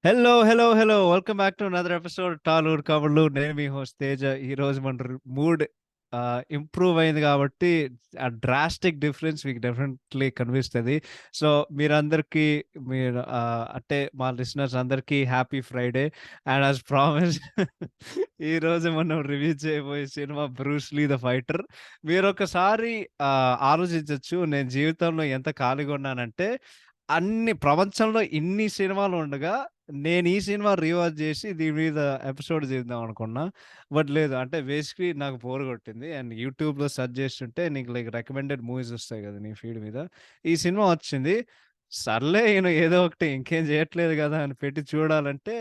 Hello, hello, hello! Welcome back to another episode Tollywood కబుర్లు. నేను మీ host Teja. ఈరోజు మన మూడ్ ఇంప్రూవ్ అయింది కాబట్టి ఆ డ్రాస్టిక్ డిఫరెన్స్ మీకు డెఫినెట్లీ కనిపిస్తది. సో, మీరందరికీ అంటే మా లిసనర్స్ అందరికీ happy Friday. And as promised ఈరోజు మనం రివ్యూ చేయబోయే cinema 'Bruce Lee the fighter'. మీరొకసారి ఆలోచించొచ్చు, నేను జీవితంలో ఎంత ఖాళీగా ఉన్నానంటే, ప్రపంచంలో ఇన్ని సినిమాలు ఉండగా నేను ఈ సినిమా రీవాచ్ జేసి దీని మీద ఎపిసోడ్ చేద్దాం అనుకున్నా. బట్ లేదు. అంటే బేసిక్‌లీ నాకు బోర్ కొట్టింది. అండ్ యూట్యూబ్‌లో సెర్చ్ చేస్తుంటే నీకు లైక్ రికమెండెడ్ మూవీస్ వస్తాయి కదా! నీ ఫీడ్ మీద. ఈ సినిమా వచ్చింది. సర్లే ఈయన ఏదో ఒకటి ఇంకేం చేయట్లేదు కదా! అని పెట్టి చూడాలంటే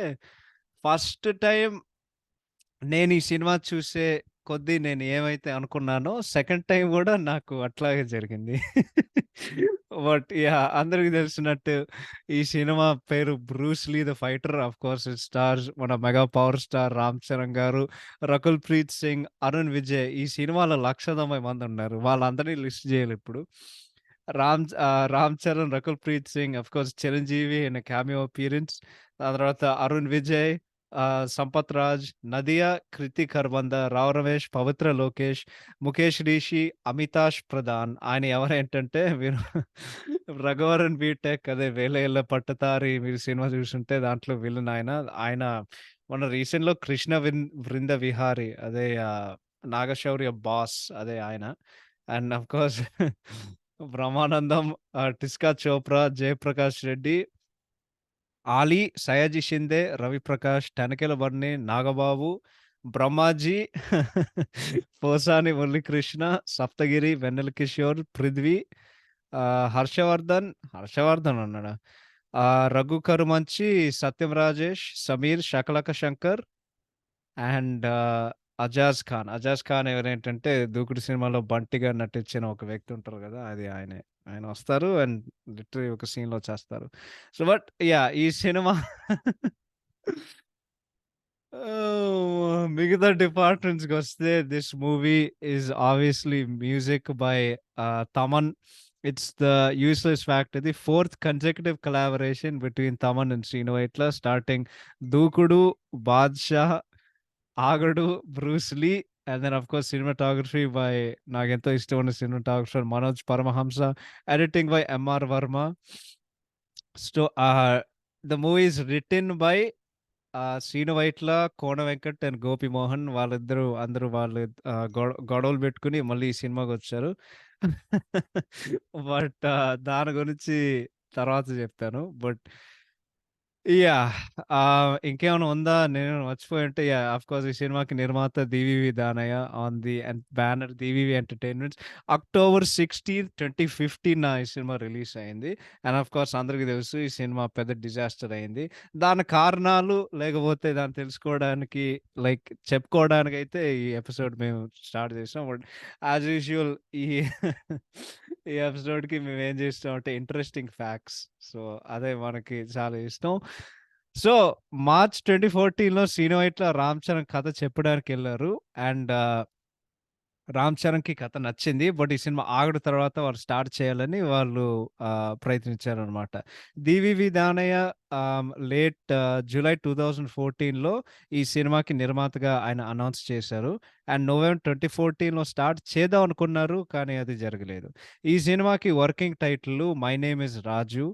ఫస్ట్ టైమ్ నేను ఈ సినిమా చూసే కొద్దీ నేను ఏమైతే అనుకున్నానో సెకండ్ టైమ్ గూడా నాకు అట్లాగే జరిగింది. But yeah! అందరికి తెలిసినట్టు ఈ సినిమా పేరు 'Bruce Lee the fighter'. Of course it stars మన mega power star 'Ram Charan' garu, 'Rakul Preet Singh', 'Arun Vijay'. ఈ సినిమాలో 1,90,000 మందున్నారు. వాళ్ళందరిని లిస్ట్ చేయాలిప్పుడు. 'Ram Charan', 'Rakul Preet Singh', of course 'Chiranjeevi' in a cameo appearance. ఆ తర్వాత 'అరుణ్ విజయ్', 'సంపత్ రాజ్', 'నదియా', 'కృతి ఖర్బంద', 'రావ్ రమేష్', 'పవిత్ర లోకేష్', 'ముఖేష్ రిషి', 'అమితాష్ ప్రధాన్'. ఆయన ఎవరేంటంటే మీరు 'రఘువరన్ బీటెక్' అదే 'వేల ఏళ్ల పట్టతారి' మీరు సినిమా చూసుంటే దాంట్లో విలన్ ఆయన. ఆయన మొన్న రీసెంట్‌లో 'కృష్ణ బృంద విహారి' అదే నాగశౌర్య బాస్ అదే ఆయన. అండ్ ఆఫ్‌కోర్స్ బ్రహ్మానందం, 'టిస్కా చోప్రా', 'జయప్రకాష్ రెడ్డి', 'ఆలీ', 'సయాజీ షిందే', 'రవిప్రకాష్', 'తనికెల బన్నీ', 'నాగబాబు', 'బ్రహ్మాజీ', 'పోసాని మురళీకృష్ణ', 'సప్తగిరి', 'వెన్నెల కిషోర్', 'పృథ్వీ', 'హర్షవర్ధన్' ఉన్నాడా? 'రఘు కరుమంచి', 'సత్యం రాజేష్', 'సమీర్', 'షకలక శంకర్' అండ్ 'అజాజ్ ఖాన్'. 'అజాజ్ ఖాన్' ఎవరేంటంటే 'దూకుడు' సినిమాలో బంటిగా నటించిన ఒక వ్యక్తి ఉంటారు గదా! అది ఆయనే. ఆయన వస్తారు అండ్ లిటరల్లీ ఒక సీన్‌లో చేస్తారు. So, but yeah! ఈ సినిమా మిగతా డిపార్ట్మెంట్స్‌కొస్తే this movie is obviously music by Thaman. It's the useless fact ఇది. Fourth consecutive collaboration between Thaman and Sreenu Vaitla. Starting 'Dookudu', 'Baadshah', 'Aagadu', 'Bruce Lee' and then of course cinematography by నాకెంతో ఇష్టమైన cinematographer Manoj Paramahamsa. Editing by MR Varma. The movie is written by 'Sreenu Vaitla', 'Kona Venkat' and 'Gopi Mohan'. అందరూ వాళ్ళు గొడవలు పెట్టుకొని మళ్ళీ ఈ సినిమాకొచ్చారు. But దాని గురించి తర్వాత చెప్తాను. But yeah! ఇంకేమైనా ఉందా? నేనేమైనా మర్చిపోయుంటే ఆఫ్‌కోర్స్ ఈ సినిమాకి నిర్మాత 'DVV Danayya' on the banner 'DVV entertainments'. October 16, 2015 ఈ సినిమా రిలీజ్ అయింది. అండ్ ఆఫ్‌కోర్స్ అందరికి తెలుసు ఈ సినిమా పెద్ద డిజాస్టర్ అయింది. దాని కారణాలు లేకపోతే దాన్ని తెలుసుకోవడానికి చెప్పుకోవడానికైతే ఈ ఎపిసోడ్ మేము స్టార్ట్ చేసాం. బట్ యాస్ యూజువల్ ఈ ఈ ఎపిసోడ్‌కి మేమేం చేస్తామంటే ఇంట్రెస్టింగ్ ఫ్యాక్ట్స్. సో, అదే మనకి చాలా ఇష్టం. సో, మార్చ్ 2014లో శ్రీను వైట్ల, రామ్ చరణ్ కథ చెప్పడానికెళ్లారు. అండ్ 'రామ్ చరణ్‌కి కథ నచ్చింది. బట్ ఈ సినిమా 'ఆగడు' తర్వాత వాళ్ళు స్టార్ట్ చేయాలని వాళ్ళు ప్రయత్నించారనమాట. 'దీవివి దానయ్య' లేట్ జులై 2014లో ఈ సినిమాకి నిర్మాతగా ఆయన అనౌన్స్ చేశారు. అండ్ నవంబర్ 2014లో స్టార్ట్ చేద్దాం అనుకున్నారు. కానీ అది జరగలేదు. ఈ సినిమాకి working title 'my name is Raju'.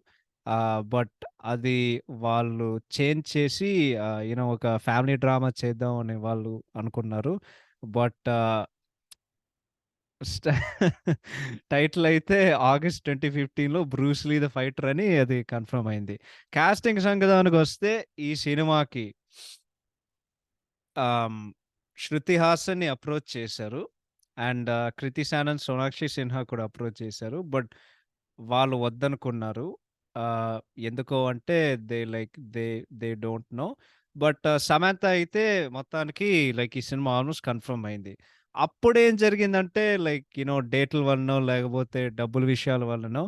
But అది వాళ్ళు చేంజ్ చేసి ఒక ఫ్యామిలీ డ్రామా చేద్దాం అని వాళ్ళు అనుకున్నారు. బట్ స్ట్ టైటిల్ అయితే ఆగస్ట్ 2015లో 'బ్రూస్ లీ ద ఫైటర్' అని అది కన్ఫర్మ్ అయింది. కాస్టింగ్ సంగతానికొస్తే ఈ సినిమాకి ఆహ్, శృతి హాసన్‌ని అప్రోచ్ చేశారు. అండ్ 'కృతి సానన్', 'సోనాక్షి సిన్హా' కూడా అప్రోచ్ చేశారు. బట్ వాళ్ళు వద్దనుకున్నారు. ఆహ్, ఎందుకో అంటే they don't know. But Samantha అయితే మొత్తానికి ఈ సినిమా ఆల్‌మోస్ట్ కన్ఫర్మ్ అయింది. అప్పుడేం జరిగిందంటే డేట్‌ల వల్లనో లేకపోతే డబ్బుల విషయాల వల్లనో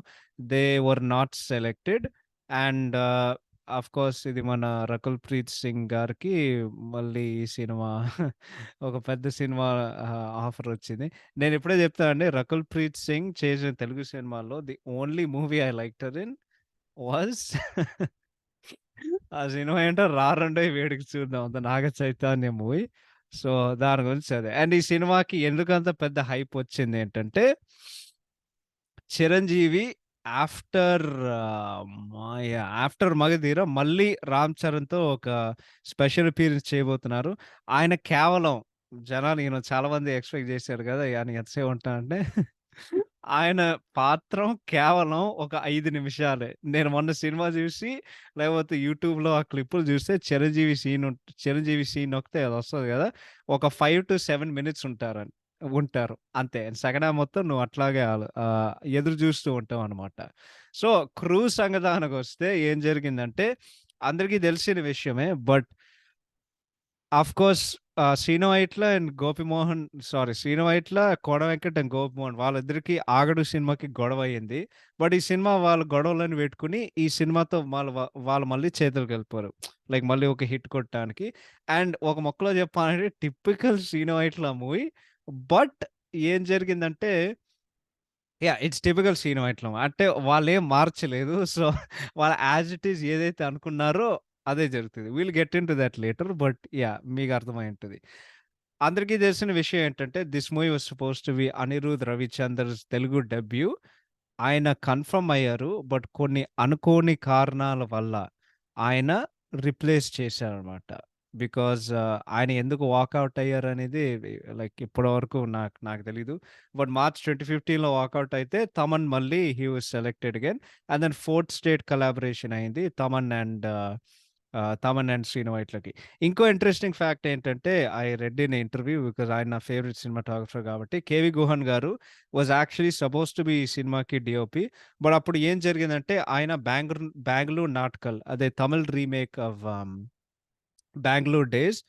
they were not selected. And of course ఇది మన 'రకుల్ ప్రీత్ సింగ్' గారికి మళ్ళీ ఈ సినిమా ఒక పెద్ద సినిమా ఆఫరొచ్చింది. నేనిప్పుడే చెప్తానండి. 'రకుల్ ప్రీత్ సింగ్' చేసిన తెలుగు సినిమాల్లో the only movie I liked her in was ఆ సినిమా ఏంటో 'రారండోయ్ వేడుక చూద్దాం' the Naga Chaitanya movie. So, దాని గురించి అదే. అండ్ ఈ సినిమాకి ఎందుకంత పెద్ద hype వచ్చిందేంటంటే, Chiranjeevi after after 'Magadheera' మళ్ళీ 'రామ్ చరణ్‌తో' ఒక స్పెషల్ అపియరెన్స్ చేయబోతున్నారు. ఆయన కేవలం జనాలు చాలా మంది ఎక్స్‌పెక్ట్ చేశారు కదా! ఆయన ఎంతసేపు ఉంటాడంటే ఆయన పాత్రం కేవలం ఒక 5 నిమిషాలే. నేను మొన్న సినిమా చూసి లేకపోతే యూట్యూబ్‌లో ఆ క్లిప్పులు చూస్తే చిరంజీవి సీన్ నొక్కితే అదొస్తది కదా! ఒక 5-7 మినిట్స్ ఉంటారు. అంతే. సెకండ్ హాఫ్ మొత్తం నువ్వు అట్లాగే ఎదురు చూస్తూ ఉంటావనమాట. సో, క్రూ సంగతానికొస్తే ఏం జరిగిందంటే, అందరికీ తెలిసిన విషయమే. But of course 'Sreenu Vaitla' and 'Sreenu Vaitla', 'Kona Venkat' and 'Gopimohan' వాళ్ళిద్దరికీ 'ఆగడు' సినిమాకి గొడవయింది. బట్ ఈ సినిమా వాళ్ళ గొడవలని పెట్టుకొని, ఈ సినిమాతో వాళ్ళు మళ్ళీ చేతులు కలిపారు. లైక్ మళ్ళీ ఒక హిట్ కొట్టడానికి. అండ్ ఒక ముక్కలో చెప్పాలంటే typical 'Srinu Vaitla' movie. But ఏం జరిగిందంటే ఇట్స్ టిపికల్ 'శ్రీను వైట్ల'. అంటే వాళ్ళేం మార్చలేదు. సో, వాళ్ళు యాజ్ ఇట్ ఈజ్ ఏదైతే అనుకున్నారో అదే జరుగుతది. Will get into that later. But మీకు అర్థమై ఉంటది. అందరికీ తెలిసిన విషయం ఏంటంటే, this movie was supposed to be Anirudh Ravichander's Telugu debut. ఆయన కన్ఫర్మ్ అయ్యారు. బట్ కొన్ని అనుకోని కారణాల వల్ల ఆయన రిప్లేస్ చేశారనమాట. బికాజ్ ఆయన ఎందుకు వాకౌట్ అయ్యారనేది లైక్ ఇప్పటి వరకు నాకు నాకు తెలీదు. బట్ మార్చ్ 2015లో వాకౌట్ అయితే తమన్ మళ్ళీ he was selected again. And then fourth straight collaboration అయింది తమన్ అండ్ శ్రీను వైట్లకి. ఇంకో ఇంట్రెస్టింగ్ ఫ్యాక్ట్ ఏంటంటే, I read in interview because ఆయన నా ఫేవరెట్ సినిమాటోగ్రఫర్ కాబట్టి, కేవి గుహన్ గారు was actually supposed to be ఈ సినిమాకి డీఓపీ. బట్ అప్పుడు ఏం జరిగిందంటే, ఆయన బెంగుళూరు నాటకల్ అదే Tamil remake of 'Bengaluru days'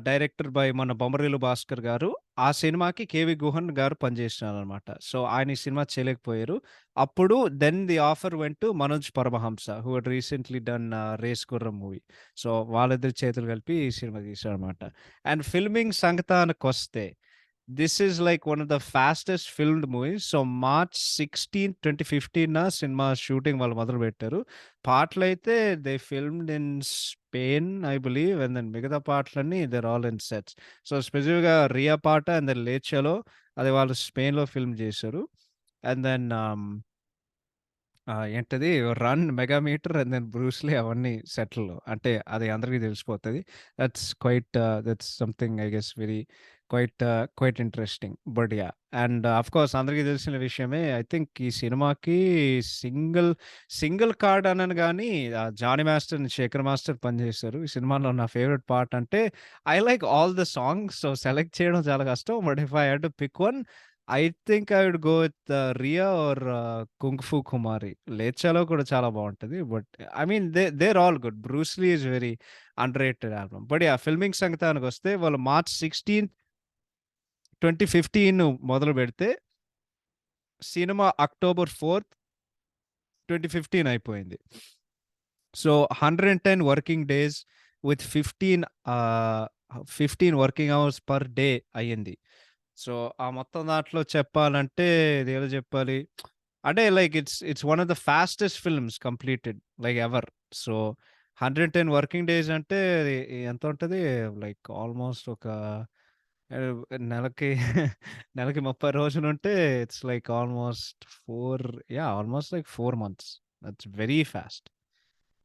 director by మన బొమ్మరిల్లు భాస్కర్ గారు. ఆ సినిమాకి కేవి గుహన్ గారు పనిచేసినారనమాట. సో, ఆయన ఈ సినిమా చేయలేకపోయారు. అప్పుడు then the offer went to Manoj Paramahamsa who had recently done 'Race Gurram' movie. So, వాళ్ళిద్దరు చేతులు కలిపి ఈ సినిమా తీశారనమాట. అండ్ ఫిల్మింగ్ సంగతానికొస్తే this is like one of the fastest filmed movies. So, March 16, 2015 cinema shooting వాళ్ళు మొదలుపెట్టారు. పాటలైతే they filmed in Spain I believe. And then మిగతా పాటలన్నీ they're all in sets. So, స్పెసిఫిక్‌గా 'రియా' పాట అండ్ దెన్ 'లే చలో' అది వాళ్ళు స్పెయిన్‌లో ఫిల్మ్ చేశారు. అండ్ దెన్ ఏంటది 'Run', 'Megameter' and then 'Bruce Lee' అవన్నీ సెట్‌ల్లో. అంటే అది అందరికీ తెలిసిపోతది. That's something I guess quite interesting. But and of course అందరికీ తెలిసిన విషయమే. ఐ థింక్ ఈ సినిమాకి సింగిల్ సింగిల్ కార్డ్ అనను గానీ 'Jani master' and 'Sekhar master' పనిచేశారు. ఈ సినిమాలో నా ఫేవరెట్ పార్ట్ అంటే I like all the songs. So, select చేయడం చాలా కష్టం. But if I had to pick one I think I would go with 'Riya' or 'kung fu Kumari'. 'Lechalo' కూడా చాలా బావుంటది. But I mean they're all good. 'Bruce Lee' is very underrated album. But filming సంగతానికొస్తే వాళ్ళు March 16, 2015 మొదలుపెడితే cinema October 4, 2015 అయిపోయింది. So, 110 working days with 15 working hours per day అయ్యింది. So, ఆ మొత్తం దాంట్లో చెప్పాలంటే ఇదేదో చెప్పాలి. అంటే like it's one of the fastest films completed like ever. So, 110 working days అంటే ఎంత ఉంటది? లైక్ ఆల్‌మోస్ట్ ఒక నెలకి నెలకి 30 రోజులుంటే it's like almost like 4 months. That's very fast.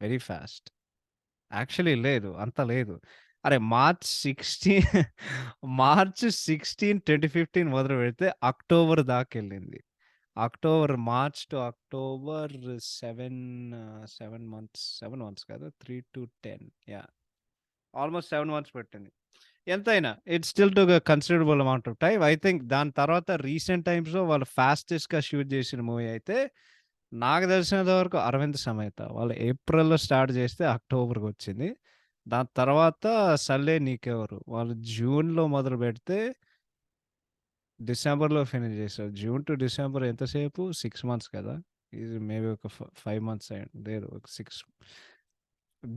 Very fast. Actually లేదు. అంత లేదు. అరే! మార్చ్ 16, 2015 మొదలుపెడితే అక్టోబర్ దాకెళ్ళింది. మార్చ్ టు అక్టోబర్ 7 మంత్స్ కాదు. 3-10 ఆల్‌మోస్ట్ 7 మంత్స్ పట్టింది. ఎంతైనా it's still took a considerable amount of time. I think దాని తర్వాత రీసెంట్ టైమ్స్‌లో వాళ్ళు ఫాస్టెస్ట్‌గా షూట్ చేసిన మూవీ అయితే నాకు తెలిసినంత వరకు 'అరవింద్ సమేత' వాళ్ళు ఏప్రిల్‌లో స్టార్ట్ చేస్తే అక్టోబర్‌కొచ్చింది. దాని తర్వాత 'సల్లే నీకెవరు' వాళ్ళు జూన్‌లో మొదలుపెడితే డిసెంబర్‌లో ఫినిష్ చేశారు. జూన్ టు డిసెంబర్ ఎంతసేపు 6 మంత్స్ కదా! ఇది మేబీ ఒక 5 మంత్స్ లేదు ఒక 6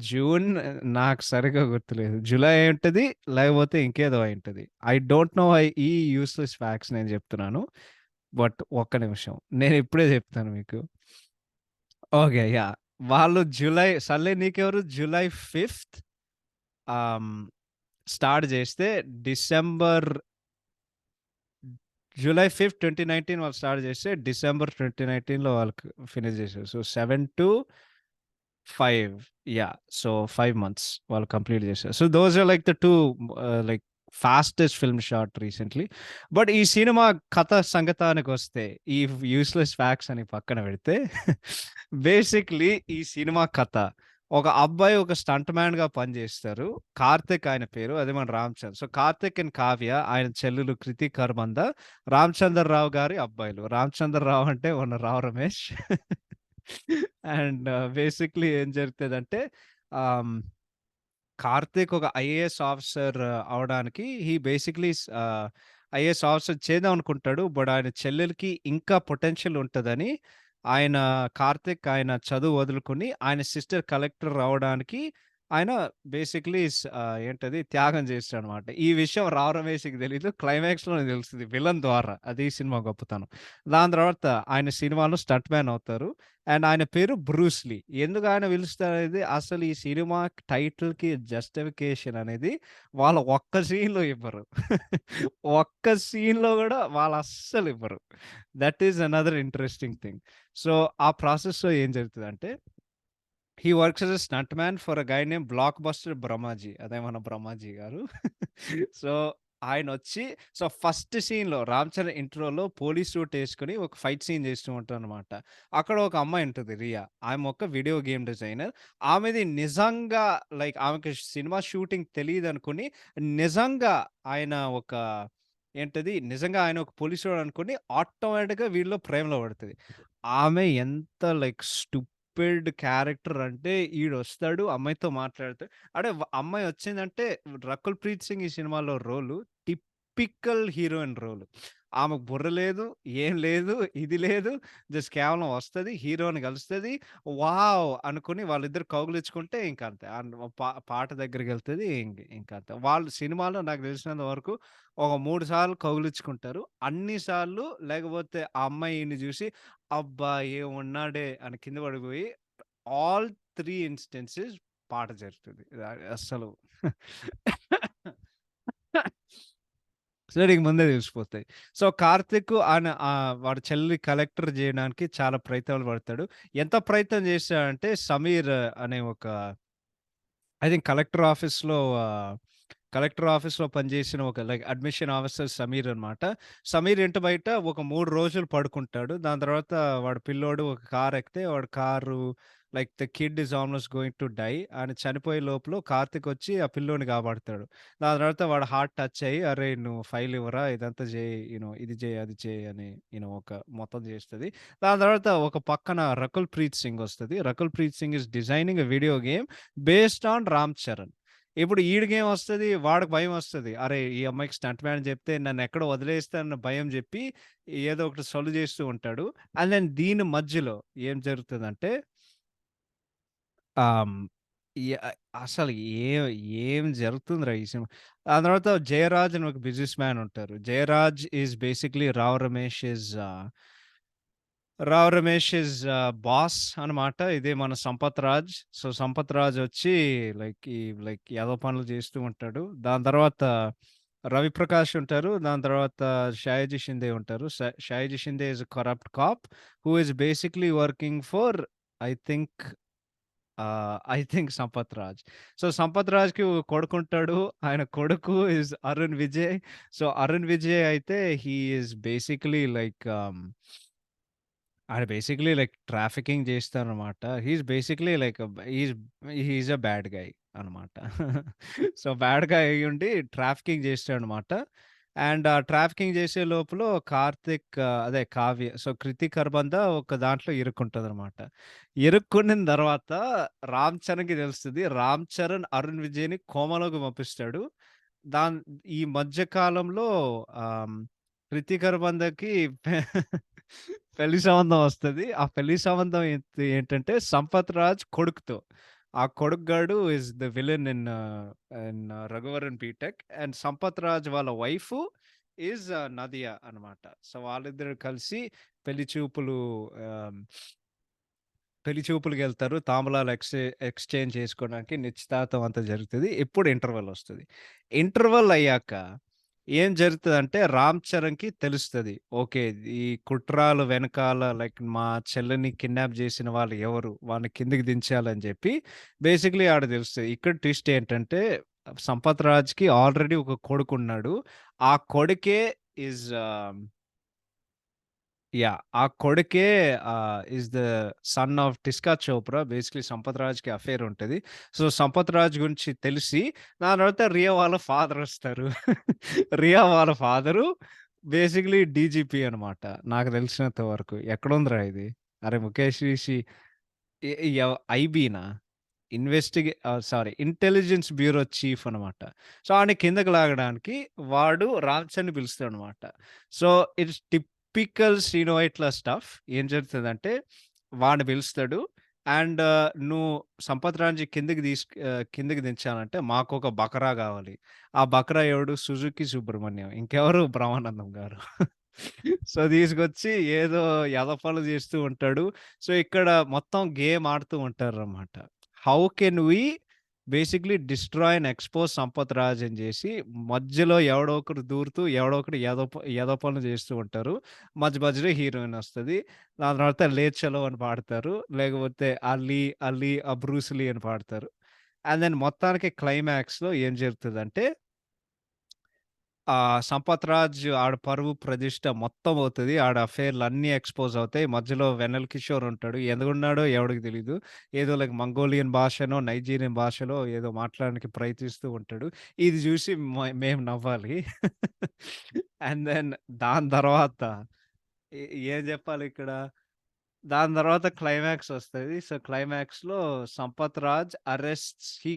జూన్ నాకు సరిగ్గా గుర్తులేదు. జులై అయుంటది. లేకపోతే ఇంకేదో అయుంటది. ఐ డోంట్ నో ఈ యూజ్‌లెస్ ఫ్యాక్ట్స్ నేను చెప్తున్నాను. బట్ ఒక్క నిమిషం. నేను ఇప్పుడే చెప్తాను మీకు. ఓకే. వాళ్ళు జూలై 'సర్లే నీకెవరు' జూలై 5థ్ ఆహ్, స్టార్ట్ చేస్తే డిసెంబర్ జూలై 5థ్ 2019 వాళ్ళు స్టార్ట్ చేస్తే డిసెంబర్ 2019లో వాళ్ళకి ఫినిష్ చేశారు. So 7-5 yeah! సో 5 మంత్స్ వాళ్ళు కంప్లీట్ చేశారు. So those are like the 2 like fastest film shot recently. But ఈ సినిమా కథ సంగతానికొస్తే ఈ యూజ్‌లెస్ ఫ్యాక్ట్స్ అని పక్కన పెడితే బేసిక్‌లీ ఈ సినిమా కథ ఒక అబ్బాయి ఒక స్టంట్ మ్యాన్‌గా పనిచేస్తారు. కార్తిక్ ఆయన పేరు. అదే మన రామ్‌చంద్. సో కార్తిక్ అండ్ కావ్య ఆయన చెల్లెలు కృతి కర్మంద, రామచందర్ రావు గారి అబ్బాయిలు. రామచందర్ రావు అంటే మన రావు రమేష్. అండ్ బేసిక్‌లీ ఏం జరుగుతదంటే ఆహ్, కార్తిక్ ఒక ఐఏఎస్ ఆఫీసర్ అవ్వడానికి బేసిక్‌లీ ఐఏఎస్ ఆఫీసర్ చేద్దాం అనుకుంటాడు. బట్ ఆయన చెల్లెలికి ఇంకా పొటెన్షియల్ ఉంటదని ఆయన కార్తిక్ ఆయన చదువు వదులుకొని ఆయన సిస్టర్ కలెక్టర్ అవ్వడానికి ఆయన బేసిక్‌లీ ఏంటది త్యాగం చేస్తాడనమాట. ఈ విషయం రావు రమేష్‌కి తెలీదు. క్లైమాక్స్‌లోనే తెలుస్తది విలన్ ద్వారా. అది సినిమా గొప్పతనం. దాని తర్వాత ఆయన సినిమాలో స్టంట్ మ్యాన్ అవుతారు. అండ్ ఆయన పేరు బ్రూస్ లీ. ఎందుకు ఆయన పిలుస్తారనేది అసలు ఈ సినిమా టైటిల్‌కి జస్టిఫికేషన్ అనేది వాళ్ళ ఒక్క సీన్‌లో ఇవ్వరు. ఒక్క సీన్‌లో గూడా వాళ్ళు అస్సలు ఇవ్వరు. That is another interesting thing. So, ఆ ప్రాసెస్‌లో ఏం జరుగుతదంటే he works as a stunt man for a guy name blockbuster Brahmaji. అదే మన బ్రహ్మాజీ గారు. సో, ఆయనొచ్చి సో, ఫస్ట్ సీన్‌లో 'రామ్ చరణ్' ఇంట్రోలో పోలీస్ సూట్ యేసుకొని ఒక ఫైట్ సీన్ చేస్తూ ఉంటారనమాట. అక్కడ ఒక అమ్మాయి ఉంటది రియా. ఆమె ఒక వీడియో గేమ్ డిజైనర్. ఆమెది నిజంగా లైక్ ఆమెకి సినిమా షూటింగ్ తెలీదనుకోని నిజంగా ఆయన ఒక నిజంగా ఆయన ఒక పోలీసోడు అనుకోని ఆటోమేటిక్‌గా వీడిలో ప్రేమలో పడతది. ఆమె ఎంత లైక్ స్టూపిడ్ క్యారెక్టర్ అంటే ఈడొస్తాడు అమ్మాయితో మాట్లాడుతాడు. అంటే అమ్మాయి వచ్చిందంటే 'రకుల్ ప్రీత్ సింగ్' ఈ సినిమాలో రోలు టిపికల్ హీరోయిన్ రోలు. ఆమెకు బుర్ర లేదు, ఏం లేదు, ఇది లేదు. జస్ట్ కేవలం వస్తది, హీరోని కలుస్తది. వావ్! అనుకోని వాళ్ళిద్దరు కౌగిలించుకుంటే ఇంక అంతే. అండ్ పాట దగ్గరికెళ్తది. ఇంకంతే. వాళ్ళు సినిమాలో నాకు తెలిసినంత వరకు ఒక 3 సార్లు కౌగిలించుకుంటారు. అన్ని సార్లు లేకపోతే ఆ అమ్మాయి ఈడిని చూసి అబ్బా! ఏమున్నాడే అని కింద పడిపోయి ఆల్ 3 ఇన్‌స్టెన్సెస్ పాట జరుగుతది. అస్సలు సో, నీకు ముందే తెలిసిపోతాయి. సో, కార్తిక్ వాడి చెల్లి కలెక్టర్ జేయడానికి చాలా ప్రయత్నాలు పడతాడు. ఎంత ప్రయత్నం చేశాడంటే సమీర్ అనే ఒక ఐ థింక్ కలెక్టర్ ఆఫీస్‌లో పనిచేసిన ఒక లైక్ అడ్మిషన్ ఆఫీసర్ సమీర్ అన్నమాట. సమీర్ ఇంటి బయట ఒక 3 రోజులు పడుకుంటాడు. దాని తర్వాత వాడి పిల్లోడు ఒక కార్ ఎక్కితే వాడి car like the kid is almost going to die. ఆయన చనిపోయే లోపల కార్తిక్ వచ్చి ఆ పిల్లోడిని కాపాడుతాడు. దాని తర్వాత వాడు హార్ట్ టచ్ అయ్యి, "అరేయ్! నువ్వు ఫైల్ ఇవ్వరా? ఇదంతా చేయి. ఇది చేయి, అది చేయి" అని ఒక మొత్తం చేస్తది. దాని తర్వాత ఒక పక్కన 'రకుల్ ప్రీత్ సింగ్' వస్తది. 'Rakul Preet Singh' is designing a video game based on 'Ram Charan.' ఇప్పుడు ఈడికేమొస్తది, వాడికి భయమొస్తది. అరే! ఈ అమ్మాయికి స్టంట్ మ్యాన్ చెప్తే నన్నెక్కడో వదిలేస్తారన్న భయం చెప్పి, ఏదో ఒకటి సొల్లు చేస్తూ ఉంటాడు. అండ్ దెన్ దీని మధ్యలో ఏం జరుగుతదంటే, ఆహ్, హ్మ్, య అసలు ఏ ఏం జరుగుతుందిరా ఈ సినిమా. ఆ తర్వాత 'జయరాజ్' అని ఒక బిజినెస్ మ్యాన్ ఉంటారు. 'Jayaraj' is basically Rao Ramesh boss అనమాట. ఇదే మన 'సంపత్ రాజ్.' సో, 'సంపత్ రాజ్' వచ్చి లైక్ ఎదవ పనులు చేస్తూ ఉంటాడు. దాని తర్వాత 'రవిప్రకాష్' ఉంటారు. దాని తర్వాత 'షాయాజీ షిండే' ఉంటారు. 'Sayaji Shinde' is a corrupt cop who is basically working for I think 'Sampath Raj.' So, 'Sampath రాజ్‌కి' ఒక కొడుకుంటాడు. ఆయన కొడుకు ఈస్ అరుణ్ విజయ్. సో, అరుణ్ విజయ్ అయితే హి ఈస్ బేసిక్‌లీ ఆయన బేసిక్‌లీ లైక్ ట్రాఫికింగ్ చేస్తారనమాట. Basically like he's a bad guy అనమాట. సో, బ్యాడ్ గై అయ్యుండి ట్రాఫికింగ్ చేస్తాడనమాట. అండ్ ఆ ట్రాఫికింగ్ చేసే లోపల అదే కావ్య సో, కృతి కర్బంద ఒక దాంట్లో ఇరుక్కుంటదనమాట. ఇరుక్కునిన తర్వాత రామ్ చరణ్‌కి తెలుస్తది. రామ్ చరణ్ అరుణ్ విజయ్‌ని కోమాలోకి పంపిస్తాడు. దాన్ ఈ మధ్య కాలంలో ఆహ్, కృతి కర్బందకి పెళ్లి సంబంధం వస్తది. ఆ పెళ్లి సంబంధం ఏంటంటే 'సంపత్ రాజ్' కొడుకుతో. ఆ కొడుకుగాడు is the villain in 'Raghuvaran BTech' and 'Sampath Raj' వాళ్ళ వైఫు ఈస్ నదియా అనమాట. సో, వాళ్ళిద్దరూ కలిసి పెళ్లి చూపులు ఆహ్ పెళ్లి చూపులకెళ్తారు. తాంబూలాలు ఎక్స్‌చేంజ్ చేసుకోవడానికి నిశ్చితార్థం అంతా జరుగుతది. ఎప్పుడు ఇంటర్వల్ ఒస్తది. ఇంటర్వల్ అయ్యాక ఏం జరుగుతదంటే రామ్ చరణ్‌కి తెలుస్తది. ఓకే. ఈ కుట్రాలు వెనకాల లైక్ మా చెల్లిని కిడ్నాప్ జేసిన వాళ్ళు ఎవరు? వాళ్ళని కిందకి దించాలని జెప్పి బేసిక్‌లీ ఆడ తెలుస్తది. ఇక్కడ ట్విస్ట్ ఏంటంటే సంపత్ రాజ్‌కి ఆల్రెడీ ఒక కొడుకున్నాడు. ఆ కొడుకే ఈస్ యాహ్! ఆ కొడుకే is the son of 'Tisca Chopra.' Basically 'Sampath రాజ్‌కి' అఫైర్ ఉంటది. సో, 'సంపత్ రాజ్' గురించి తెలిసి దాని తర్వాత రియా వాళ్ళ ఫాదర్ ఒస్తారు. రియా వాళ్ళ ఫాదరు బేసిక్‌లీ డీజీపీ అనమాట. నాకు తెలిసినంత వరకు. ఎక్కడుందిరా ఇది? అరే! ముఖేష్ రిషి ఎ ఐబీనా? సారీ ఇంటెలిజెన్స్ బ్యూరో చీఫ్ అనమాట. సో, ఆడిని కిందకి లాగడానికి వాడు రామ్ చరణ్‌ని పిలుస్తాడనమాట. So, it's typical Srinu Vaitla stuff. ఏం జరుగుతదంటే వాడిని పిలుస్తాడు. అండ్ "నువ్వు సంపత్ రాజ్‌ని కిందకి దించాలంటే మాకొక బకరా గావాలి." ఆ బకరా ఎవడు? సుజుకి సుబ్రహ్మణ్యం. ఇంకెవరు? బ్రహ్మానందం గారు. సో, తీసుకొచ్చి ఏదో ఎదవ పనులు చేస్తూ ఉంటాడు. సో, ఇక్కడ మొత్తం గేమ్ ఆడుతూ ఉంటారనమాట. How can we basically destroy and expose Sampath Raj అని జేసి, మధ్యలో ఎవడో ఒకడు దూరుతూ, ఎవడో ఒకడు ఎదవ పనులు జేస్తూ ఉంటారు. మధ్యలో హీరోయిన్ ఒస్తది. దాని తర్వాత 'లే చలో' అని పాడతారు. లేకపోతే 'అలీ అలీ బ్రూస్ లీ' అని పాడతారు. అండ్ దెన్ మొత్తానికి క్లైమాక్స్‌లో ఏం జరుగుతదంటే సంపత్ రాజ్ ఆడ పరువు, ప్రతిష్ట మొత్తం పోతది. ఆడ అఫైర్‌లన్నీ ఎక్స్‌పోజ్ అవుతాయి. మధ్యలో వెన్నెల కిషోర్ ఉంటాడు. ఎందుకున్నాడో ఎవడికి తెలీదు. ఏదో లైక్ మంగోలియన్ భాషనో, నైజీరియన్ భాషలో ఏదో మాట్లాడడానికి ప్రయత్నిస్తూ ఉంటాడు. ఇది జూసి మేము నవ్వాలి. అండ్ దెన్ దాని తర్వాత ఏ ఏం జెప్పాలిక్కడ? దాని తర్వాత క్లైమాక్స్ ఒస్తది. సో, క్లైమాక్స్‌లో Sampath Raj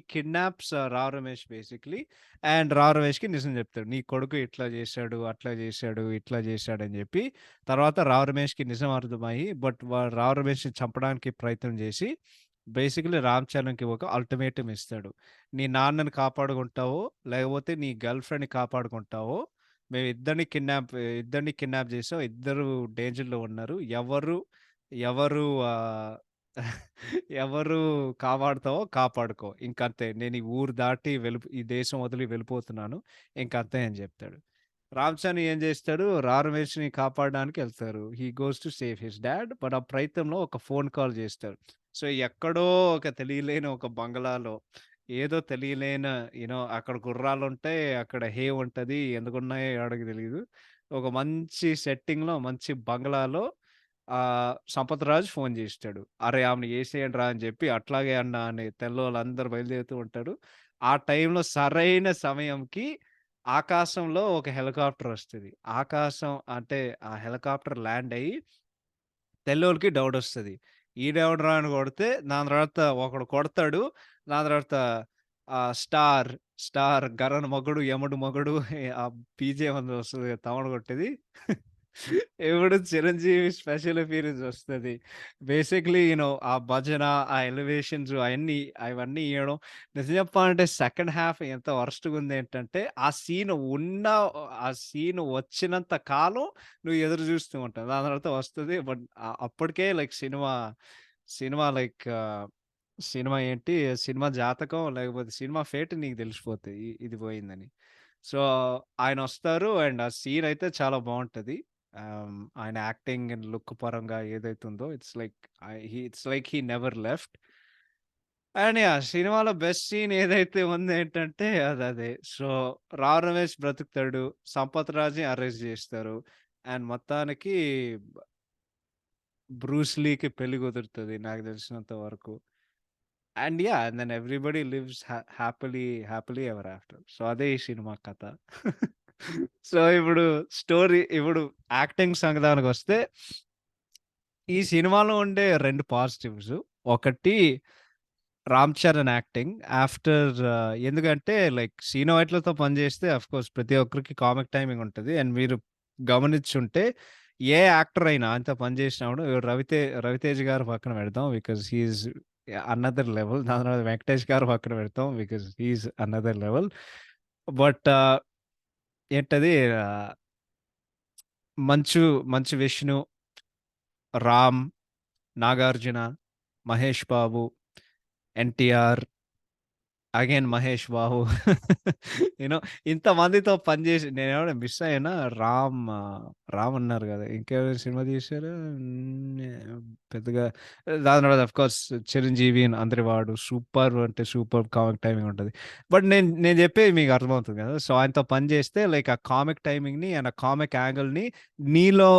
kidnaps Rao Ramesh basically. And Rao రమేష్‌కి నిజం జెప్తాడు. నీ కొడుకు ఇట్లా జేశాడు, అట్లా జేశాడు, ఇట్లా జేశాడని జెప్పి, తర్వాత రావ్ రమేష్‌కి నిజం అర్థమయ్యి, బట్ వాడు రావ్ రమేష్‌ని చంపడానికి ప్రయత్నం జేసి, బేసిక్‌లీ రామ్ చరణ్‌కి ఒక అల్టిమేటమ్ ఇస్తాడు. నీ నాన్నని కాపాడుకుంటావో, లేకపోతే నీ గర్ల్ ఫ్రెండ్‌ని కాపాడుకుంటావో, ఇద్దరిని కిడ్నాప్ జేసాం. ఇద్దరు డేంజర్‌లో ఉన్నారు. ఎవరు ఎవరు కాపాడుతావో కాపాడుకో. ఇంకంతే. నేను ఈ ఊరు దాటి ఈ దేశం వదిలి వెళ్ళిపోతున్నాను. ఇంకంతే అని జెప్తాడు. రామ్ చరణ్ ఏం జేస్తాడు, రమేష్‌ని కాపాడడానికి ఎళ్తారు. హి goes to save his dad. But ఆ ప్రయత్నంలో ఒక ఫోన్ కాల్ జేస్తాడు. సో, ఎక్కడో ఒక తెలియలేని ఒక బంగ్లాలో ఏదో తెలియలేని అక్కడ గుర్రాలుంటాయి. అక్కడ హే ఉంటది. ఎందుకున్నాయో ఎవడికి తెలీదు. ఒక మంచి సెట్టింగ్‌లో మంచి బంగ్లాలో సంపత్ రాజ్ ఫోన్ జేస్తాడు. "అరే! ఆమెను ఏసేయండిరా" అని జెప్పి, "అట్లాగే అన్నా" అని తెల్లోళ్ళందరూ బయలుదేరుతూ ఉంటారు. ఆ టైంలో సరైన సమయంకి ఆకాశంలో ఒక హెలికాప్టర్ ఒస్తది. ఆకాశం అంటే ఆ హెలికాప్టర్ ల్యాండ్ అయ్యి తెల్లోళ్ళకి డౌటొస్తది. ఈడెవడురా అని కొడితే దాని తర్వాత ఒకడు కొడతాడు. దాని తర్వాత స్టార్, స్టార్ 'గరన్ మొగుడు యముడు మొగుడు' ఆ బీజీఎం అనేది వస్తది తమట కొట్టేది. ఎప్పుడు చిరంజీవి స్పెషల్ అపియరెన్స్ వస్తది. బేసిక్‌లీ ఆ భజన, ఆ ఎలివేషన్స్ అవన్నీ ఇయ్యడం. నిజం చెప్పాలంటే సెకండ్ హాఫ్ ఎంత వరస్ట్‌గుందేంటంటే, ఆ సీన్ వచ్చినంత కాలం నువ్వు ఎదురు జూస్తూ ఉంటావు. దాని తర్వాత వస్తది. బట్ అప్పటికే లైక్ సినిమా లైక్ సినిమా ఏంటి, సినిమా జాతకం లేకపోతే సినిమా ఫేట్ నీకు తెలిసిపోతది. ఇది పోయిందని. సో, ఆయనొస్తారు అండ్ ఆ సీన్ అయితే చాలా బావుంటది. ఆయన యాక్టింగ్ అండ్ లుక్ పరంగా ఏదైతే ఉందో it's like he never left. And yeah! సినిమాలో బెస్ట్ సీన్ ఏదైతే ఉందేంటంటే అదదే. సో, రమేష్ బ్రతుకుతాడు. సంపత్ రాజ్‌ని అరెస్ట్ జేస్తారు. అండ్ మొత్తానికి 'బ్రూస్ లీకి' పెళ్లి కుదురుతది నాకు తెలిసినంత వరకు. And yeah! And then everybody lives happily ever after. So, అదే ఈ సినిమా కథ. సో, ఇప్పుడు యాక్టింగ్ సంగతానికొస్తే ఈ సినిమాలో ఉండే 2 పాజిటివ్స్. ఒకటి 'రామ్ చరణ్' యాక్టింగ్. ఎందుకంటే లైక్ 'సీను వైట్ల'తో పనిచేస్తే ఆఫ్‌కోర్స్ ప్రతి ఒక్కరికి కామిక్ టైమింగ్ ఉంటది. అండ్ మీరు గమనించుంటే ఏ యాక్టర్ అయినా ఆయనతో పని చేసినప్పుడు 'రవితేజ' గారు పక్కన పెడదాం. Because he is another level. దాని తర్వాత 'వెంకటేష్' గారు పక్కన పెడతాం. Because he is another level. But ఏంటది ఆహ్, 'మంచు విష్ణు', 'రామ్', 'నాగార్జున', మహేష్ బాబు, ఎన్టీఆర్, అగైన్ మహేష్ బాబు. యూనో ఇంతమందితో పనిచేసి నేనేమైనా మిస్ అయ్యానా? రామ్ అన్నారు కదా! ఇంకెవరైనా సినిమా తీశారు? పెద్దగా దాని తర్వాత ఆఫ్‌కోర్స్ 'చిరంజీవి' అందరి వాడు సూపర్ అంటే సూపర్ కామిక్ టైమింగ్ ఉంటది. బట్ నేను నేను చెప్పేది మీకు అర్థమవుతుంది కదా! సో, ఆయనతో పని చేస్తే లైక్ ఆ కామిక్ టైమింగ్‌ని అండ్ ఆ కామిక్ యాంగిల్‌ని నీలో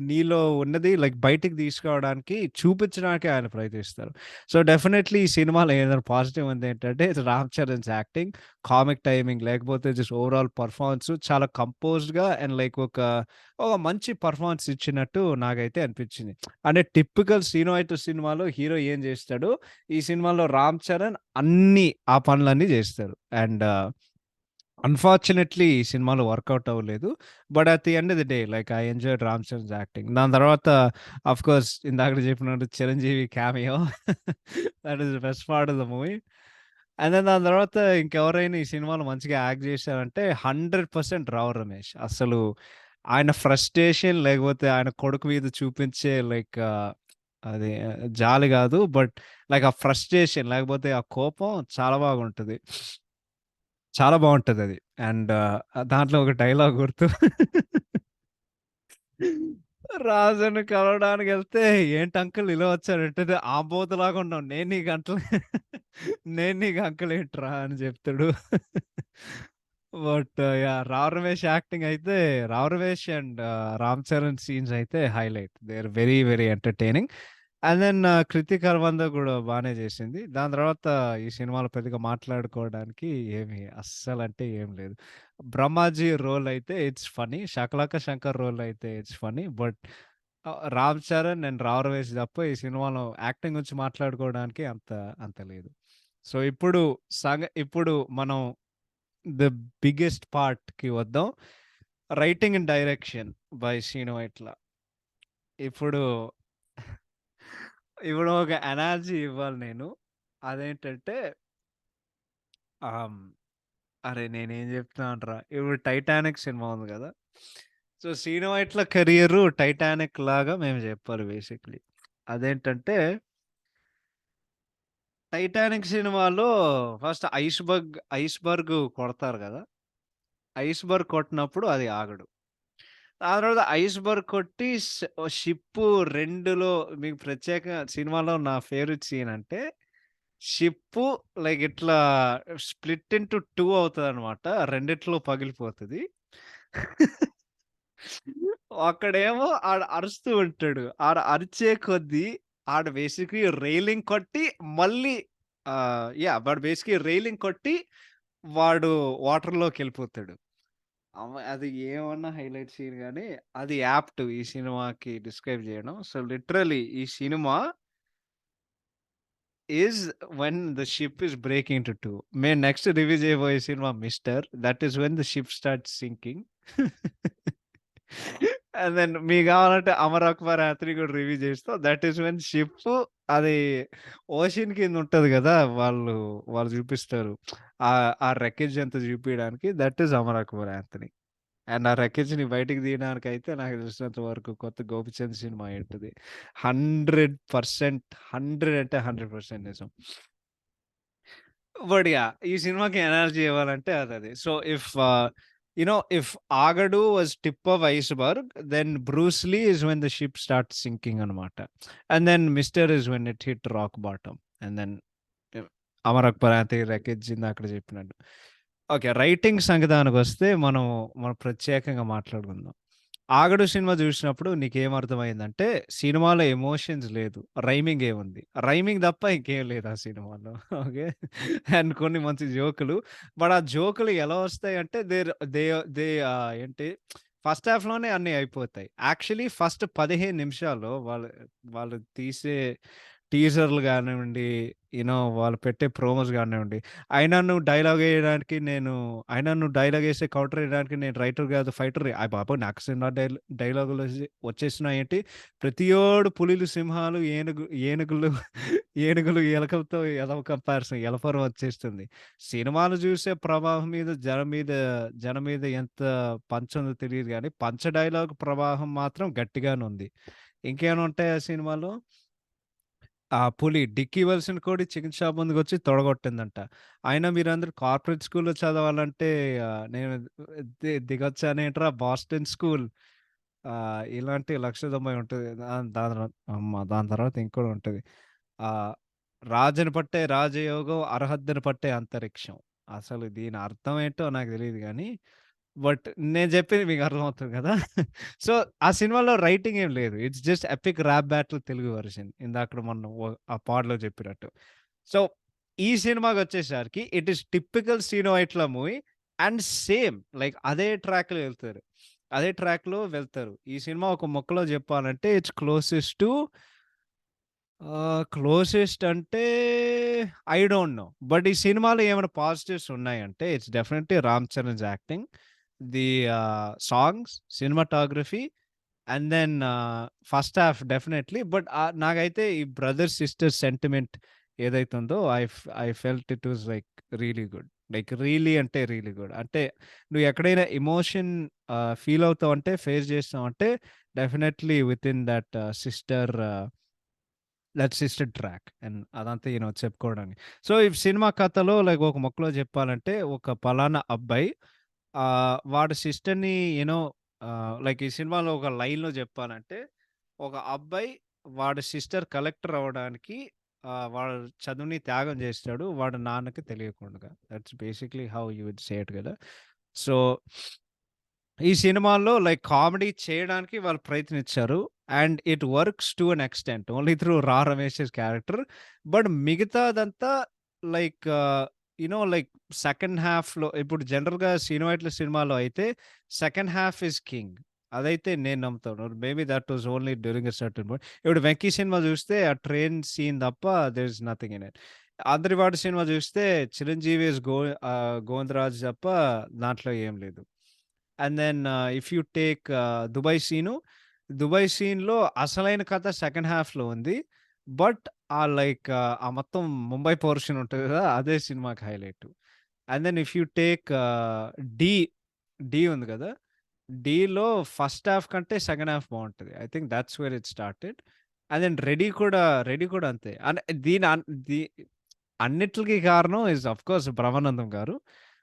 నీలో ఉన్నది లైక్ బయటికి తీసుకురావడానికి, చూపించడానికి ఆయన ప్రయత్నిస్తారు. సో, డెఫినైట్‌లీ ఈ సినిమాలో ఏదైనా పాజిటివ్ ఉందేంటంటే Ram Charan's acting, comic timing లేకపోతే జస్ట్ ఓవరాల్ పెర్ఫార్మన్స్ చాలా కంపోజ్డ్‌గా అండ్ లైక్ ఒక మంచి పెర్ఫార్మన్స్ ఇచ్చినట్టు నాకైతే అనిపించింది. అంటే టిపికల్ 'శ్రీను సినిమాలో హీరో ఏం చేస్తాడో, ఈ సినిమాలో రామ్ చరణ్ ఆ పనులన్నీ చేస్తారు. అండ్ అన్‌ఫార్చునేట్‌లీ ఈ సినిమాలో వర్కౌట్ అవ్వలేదు. But at the end of the day like I enjoyed Ram Charan's acting. దాని తర్వాత ఆఫ్‌కోర్స్ ఇందాకడ చెప్పినట్టు 'Chiranjeevi' cameo that is the best part of the movie. And then దాని తర్వాత ఇంకెవరైనా ఈ సినిమాలో మంచిగా యాక్ట్ చేశారంటే 100% రావు రమేష్. అసలు ఆయన ఫ్రస్ట్రేషన్ లేకపోతే ఆయన కొడుకు మీద చూపించే లైక్ అది జాలి కాదు. బట్ లైక్ ఆ ఫ్రస్ట్రేషన్ లేకపోతే ఆ కోపం చాలా బాగుంటది. చాలా బావుంటదది. అండ్ దాంట్లో ఒక డైలాగ్ గుర్తు. రాజుని కలవడానికెళ్తే, "ఏంటి అంకుల్ ఇలా వచ్చారంటే, ఆంబోతులాగా ఉన్నావు. నేను నీకు అంకుల్ ఏంట్రా" అని చెప్తాడు. But yeah! 'Rao Ramesh' acting అయితే 'రావ్ రమేష్' అండ్ 'రామ్ చరణ్' సీన్స్ అయితే highlight. They are very, very entertaining. And then 'కృతిక్ అరవింద' కూడా బానే చేసింది. దాని తర్వాత ఈ సినిమాలో పెద్దగా మాట్లాడుకోవడానికి అస్సలంటే ఏం లేదు. 'బ్రహ్మాజీ' రోల్ అయితే it's funny. 'Shakalaka Shankar' role అయితే it's funny. But 'Ram Charan' and 'Rao Ramesh' తప్ప ఈ సినిమాలో యాక్టింగ్ గురించి మాట్లాడుకోవడానికి అంత లేదు. సో, ఇప్పుడు మనం ద బిగ్గెస్ట్ పార్ట్‌కి వద్దాం. Writing and direction by Sreenu Vaitla. ఇప్పుడు ఇప్పుడు ఒక అనాలజీ ఇవ్వాలి నేను. అదేంటంటే ఆహ్, అరే! నేనేం చెప్తున్నానురా! ఇప్పుడు 'టైటానిక్' సినిమా ఉంది గదా! So, Srinu Vaitla career 'Titanic' లాగా మేము చెప్పాలి బేసిక్‌లీ. అదేంటంటే 'టైటానిక్' సినిమాలో ఫస్ట్ ఐస్‌బర్గ్ కొడతారు గదా! ఐస్‌బర్గ్ కొట్టినప్పుడు అది ఆగడు. ఆ తర్వాత ఐస్‌బర్గ్ కొట్టి షిప్పు 2లో మీకు సినిమాలో నా ఫేవరెట్ సీన్ అంటే షిప్పు లైక్ ఇట్లా స్ప్లిట్ ఇంటూ 2 అవుతదనమాట. రెండిట్లో పగిలిపోతది. అక్కడేమో ఆడు అరుస్తూ ఉంటాడు. ఆడు అరిచే కొద్దీ ఆడు బేసిక్‌లీ రెయిలింగ్ కొట్టి మళ్ళీ వాడు బేసిక్‌లీ రెయిలింగ్ కొట్టి వాడు వాటర్‌లోకెళ్ళిపోతాడు. అది ఏమన్నా హైలైట్ సీన్ గాని, అది యాప్ట్ ఈ సినిమాకి డిస్క్రైబ్ జేయడం. సో, లిటరల్లీ ఈ cinema is when the ship is breaking into 2. మేము నెక్స్ట్ రివ్యూ చేయబోయే cinema 'Mister' that is when the ship starts sinking. And then మీకు కావాలంటే 'అమర్ అక్బర్ ఆంథోనీ' కూడా రివ్యూ చేస్తాం. దట్ ఈస్ వెన్ షిప్ అది ఓషన్ కింద ఉంటది గదా! వాళ్ళు చూపిస్తారు. ఆ రెకెజ్ అంతా చూపియడానికి that is 'Amar Akbar Anthony.' And ఆ రెక్కేజ్‌ని బయటికి తీయడానికైతే నాకు తెలిసినంత వరకు కొత్త 'గోపిచంద్' సినిమా అయ్యుంటది. 100% 100 అంటే 100% నిజం. బట్ ఈ సినిమాకి ఎనర్జీ ఇవ్వాలంటే అదది. So, if 'Aagadu' was tip of iceberg, then 'Bruce Lee' is when the ship starts sinking అనమాట. And then 'Mister' is when it hit rock bottom. And then 'Amar Akbar Anthony' wreckage ఇందాకడ చెప్పినట్టు. Okay. Writing సంగతానికొస్తే మనం ప్రత్యేకంగా మాట్లాడుకుందాం. 'ఆగడు' cinema జూసినప్పుడు నీకేమర్థమైందంటే, సినిమాలో emotions లేదు. రైమింగే ఉంది. Rhyming తప్ప ఇంకేం లేదు ఆ సినిమాలో. ఓకే. అండ్ కొన్ని మంచి జోకులు. బట్ ఆ జోకులు ఎలా వస్తాయంటే దే దే ఏంటి ఫస్ట్ హాఫ్‌లోనే అన్నీ అయిపోతాయి. యాక్చువల్లీ ఫస్ట్ 15 నిమిషాల్లో వాళ్ళు తీసే టీజర్‌లు గానివ్వండి, వాళ్ళు పెట్టే ప్రోమోస్ గానివ్వండి, అయినా నువ్వు డైలాగేసి కౌంటర్ ఎయడానికి నేను రైటర్ గాదు ఫైటర్. అయ్య బాబోయ్! నాకు సినిమా డైలాగులొచ్చి వచ్చేసినాయేంటి? ప్రతియోడు పులిలు, సింహాలు, ఏనుగులు, ఏనుగులు, ఎలకలతో ఎదవ కంపారిజన్ ఎలపరం వచ్చేస్తుంది. సినిమాలు జూసే ప్రభావం మీద జనం మీద ఎంత పంచుందో తెలీదు గానీ, పంచ డైలాగ్ ప్రవాహం మాత్రం గట్టిగానే ఉంది. ఇంకేమైనా ఉంటాయా సినిమాలో? ఆ పులి 'డిక్కీ విల్సన్' కూడా చికెన్ షాప్ ముందుకొచ్చి తొడగొట్టిందంట. అయినా మీరందరూ కార్పొరేట్ స్కూల్‌లో చదవాలంటే నేను దిగొచ్చానేంట్రా బాస్టన్ స్కూల్. ఇలాంటి 1,90,000 ఉంటది. దాని తర్వాత దాని తర్వాత ఇంకోటి ఉంటది. ఆహ్, రాజుని పట్టే రాజయోగం అరహద్దుని పట్టే అంతరిక్షం. అసలు దీని అర్థం ఏంటో నాకు తెలీదు గానీ, బట్ నేను జెప్పేది మీకు అర్థమవుతుంది గదా! సో, ఆ సినిమాలో రైటింగ్ ఏం లేదు. It's just epic rap battle Telugu version. ఇందాకడ మనం ఆ పాటలో చెప్పినట్టు. సో, ఈ సినిమాకొచ్చేసరికి it is typical 'Srinu Vaitla' movie and same like అదే ట్రాక్‌లో ఎళ్తారు. అదే ట్రాక్‌లో వెళ్తారు. ఈ సినిమా ఒక ముక్కలో జెప్పాలంటే ఇట్స్ క్లోజెస్ట్ అంటే ఐ డోంట్ నో. బట్ ఈ సినిమాలో ఏమైనా పాజిటివ్స్ ఉన్నాయంటే it's definitely 'Ram Charan's' acting, the songs, cinematography and then first half definitely. But నాకైతే ఈ బ్రదర్ సిస్టర్ సెంటిమెంట్ ఏదైతే ఉందో I felt it was like really good. Like really అంటే రియలీ గుడ్. అంటే నువ్వు ఎక్కడైనా ఎమోషన్ ఫీల్ అవుతావంటే, ఫేస్ చేస్తావంటే definitely within that sister track and అదంతా చెప్పుకోవడానికి. సో, ఈ సినిమా కథలో లైక్ ఒక ముక్కలో చెప్పాలంటే ఒక పలానా అబ్బాయి వాడి సిస్టర్‌ని లైక్ ఈ సినిమాలో ఒక లైన్‌లో చెప్పాలంటే, ఒక అబ్బాయి వాడి సిస్టర్ కలెక్టర్ అవ్వడానికి వాడు చదువుని త్యాగం చేస్తాడు. వాడి నాన్నకి తెలియకుండగా. That's basically how you would say it గదా! సో, ఈ సినిమాలో లైక్ కామెడీ చేయడానికి వాళ్ళు ప్రయత్నించారు. And it works to an extent. Only through 'Rao Ramesh's' character. But మిగతాదంతా లైక్ లైక్ సెకండ్ హాఫ్‌లో ఇప్పుడు జనరల్‌గా 'శ్రీను వైట్ల' సినిమాలో అయితే సెకండ్ హాఫ్ ఈస్ కింగ్. అదైతే నేను నమ్ముతాను. Maybe that was only during a certain point. ఇప్పుడు 'వెంకీ' సినిమా చూస్తే ఆ ట్రైన్ సీన్ తప్ప there is nothing in it. 'Andarivadu' cinema చూస్తే చిరంజీవి ఈస్ గోవిందరాజు తప్ప దాంట్లో ఏం లేదు. And then if you take 'Dubai Seenu', 'Dubai సీన్‌లో' అసలైన కథ సెకండ్ హాఫ్‌లో ఉంది. బట్ ఆ మొత్తం ముంబై పోర్షన్ ఉంటది గదా! అదే సినిమాకి highlight. And then if you take 'Dhee', 'Dhee' ఉంది గదా! 'ఢీలో' ఫస్ట్ హాఫ్ కంటే సెకండ్ హాఫ్ బావుంటది. I think that's where it started. And then 'Ready' కూడా అంతే. అంటే దీని అన్ ది అన్నిట్లికి కారణం ఆఫ్‌కోర్స్ బ్రహ్మానందం గారు.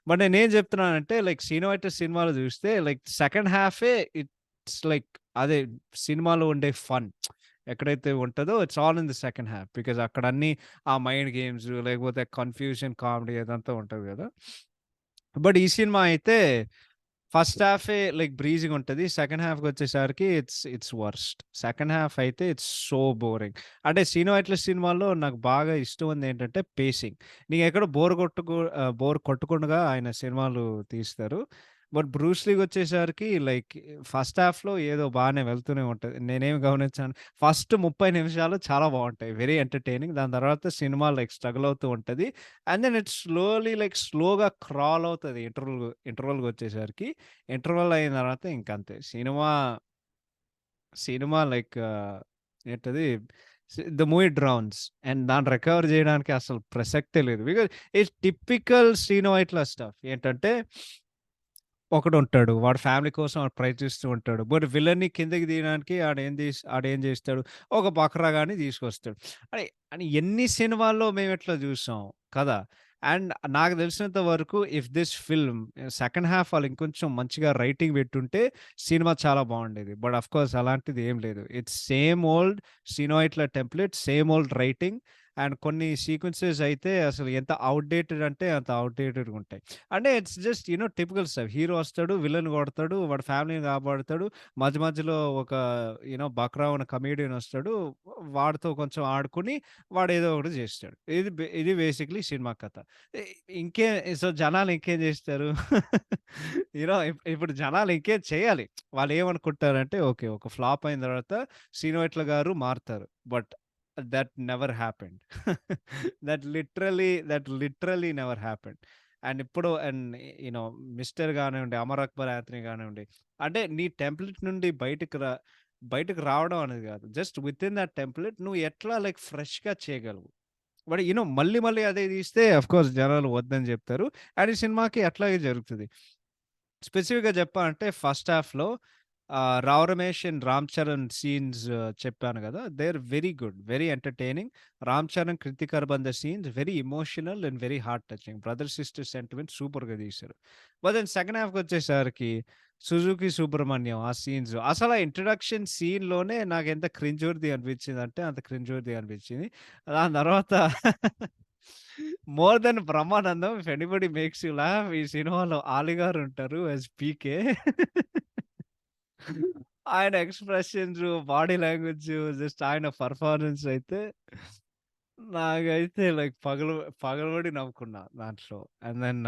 బట్ నేనేం చెప్తున్నానంటే లైక్ 'శ్రీను వైట్ల' సినిమాలో చూస్తే లైక్ సెకండ్ హాఫే ఇట్స్ లైక్ అదే సినిమాలో ఉండే ఫన్ ఎక్కడైతే ఉంటదో it's all in the second half. Because అక్కడ అన్నీ ఆ మైండ్ గేమ్స్ లేకపోతే కన్‌ఫ్యూజన్, కామెడీ అదంతా ఉంటది గదా! బట్ ఈ సినిమా అయితే ఫస్ట్ హాఫే లైక్ బ్రీజీగా ఉంటది. సెకండ్ హాఫ్‌కొచ్చేసరికి ఇట్స్ వర్స్ట్. సెకండ్ హాఫ్ అయితే ఇట్స్ సో బోరింగ్. అంటే 'శ్రీను వైట్ల' సినిమాల్లో నాకు బాగా ఇష్టమైందేంటంటే పేసింగ్. నీకెక్కడో బోర్ కొట్టకుండా ఆయన సినిమాలు తీస్తారు. బట్ 'బ్రూస్ లీ'కొచ్చేసరికి లైక్ ఫస్ట్ హాఫ్‌లో ఏదో బానే వెళ్తూనే ఉంటది. నేనేమి గమనించాను ఫస్ట్ 30 నిమిషాలు చాలా బావుంటాయి. Very entertaining. దాని తర్వాత సినిమా లైక్ స్ట్రగుల్ అవుతూ ఉంటది. అండ్ దెన్ ఇట్స్ స్లోగా క్రాల్ అవుతది ఇంటర్వల్‌కొచ్చేసరికి. ఇంటర్వల్ అయిన తర్వాత ఇంకంతే. సినిమా లైక్ ఏంటది 'ద మూవీ డ్రౌన్స్' అండ్ దాన్ని రికవర్ చేయడానికి అసలు ప్రసక్తే లేదు. Because it's typical Srinu Vaitla stuff. ఏంటంటే ఒకడుంటాడు. వాడి ఫ్యామిలీ కోసం వాడు ప్రయత్నిస్తూ ఉంటాడు. బట్ విలన్ని కిందకి తీయడానికి ఆడేం చేస్తాడు, ఒక బకరాగాన్ని తీసుకొస్తాడు. అని అని ఎన్ని సినిమాల్లో మేమిట్లా చూసాం కదా! అండ్ నాకు తెలిసినంత వరకు if this film second half వాళ్ళు ఇంకొంచెం మంచిగా రైటింగ్ పెట్టుంటే సినిమా చాలా బాగుండేది. బట్ ఆఫ్‌కోర్స్ అలాంటిది ఏం లేదు. ఇట్స్ సేమ్ ఓల్డ్ సినోయిట్ల template, same old writing and కొన్ని సీక్వెన్సెస్ అయితే అసలు ఎంత ఔట్‌డేటెడ్ అంటే అంత ఔట్‌డేటెడ్‌గా ఉంటాయి. అంటే it's just typical stuff. Hero వస్తాడు, విలన్ కొడతాడు, వాడి ఫ్యామిలీని కాపాడుతాడు. మధ్యలో ఒక బక్రా ఉన్న కమెడియన్ వస్తాడు. వాడితో కొంచెం ఆడుకొని వాడేదో ఒకటి చేస్తాడు. ఇది బేసిక్‌లీ సినిమా కథ. ఇ ఇంకే సో, జనాలు ఇంకేం చేస్తారు? ఇప్పుడు జనాలు ఇంకేం చేయాలి. వాళ్ళేమనుకుంటారంటే ఓకే. ఒక ఫ్లాప్ అయిన తర్వాత శ్రీను గారు మారుతారు. But that never happened. That literally never happened. And ఇప్పుడు అండ్ యూ నో 'మిస్టర్' గానివ్వండి, 'అమర్ అక్బర్ యాంథనీ' గానివ్వండి, అంటే నీ టెంప్లేట్ నుండి బయటకి రావడం అనేది గాదు. జస్ట్ వితిన్ దట్ టెంప్లేట్ నువ్వు ఎట్లా లైక్ ఫ్రెష్‌గా చేయగలవు. బట్ మళ్ళీ మళ్ళీ అదే తీస్తే ఆఫ్‌కోర్స్ జనాలు వద్దని జెప్తారు. అండ్ ఈ సినిమాకి అట్లాగే జరుగుతది. స్పెసిఫిక్‌గా చెప్పాలంటే ఫస్ట్ హాఫ్‌లో రావ్ రమేష్ అండ్ రామ్ చరణ్ సీన్స్ చెప్పాను గదా! They are very good. Very entertaining. Ram Charan, Kriti Kharbanda scenes very emotional and very heart touching. Brother sister sentiment సూపర్‌గా తీశారు. బట్ దెన్ సెకండ్ హాఫ్‌కొచ్చేసరికి 'సుజుకి సుబ్రహ్మణ్యం' ఆ సీన్స్ అసల ఇంట్రడక్షన్ సీన్‌లోనే నాకెంత క్రింజ్ వర్తీ అనిపించిందంటే అంత క్రింజ్ వర్తీ అనిపించింది. దాని తర్వాత more than Brahmanandam if anybody makes you laugh ఈ సినిమాలో 'ఆలి' గారు ఉంటారు యాస్ పీకే. ఆయన ఎక్స్‌ప్రెషన్స్, బాడీ లాంగ్వేజ్ జస్ట్ ఆయన పెర్ఫార్మన్స్ అయితే నాకైతే లైక్ పగలబడి నవ్వుకున్నా దాంట్లో. And then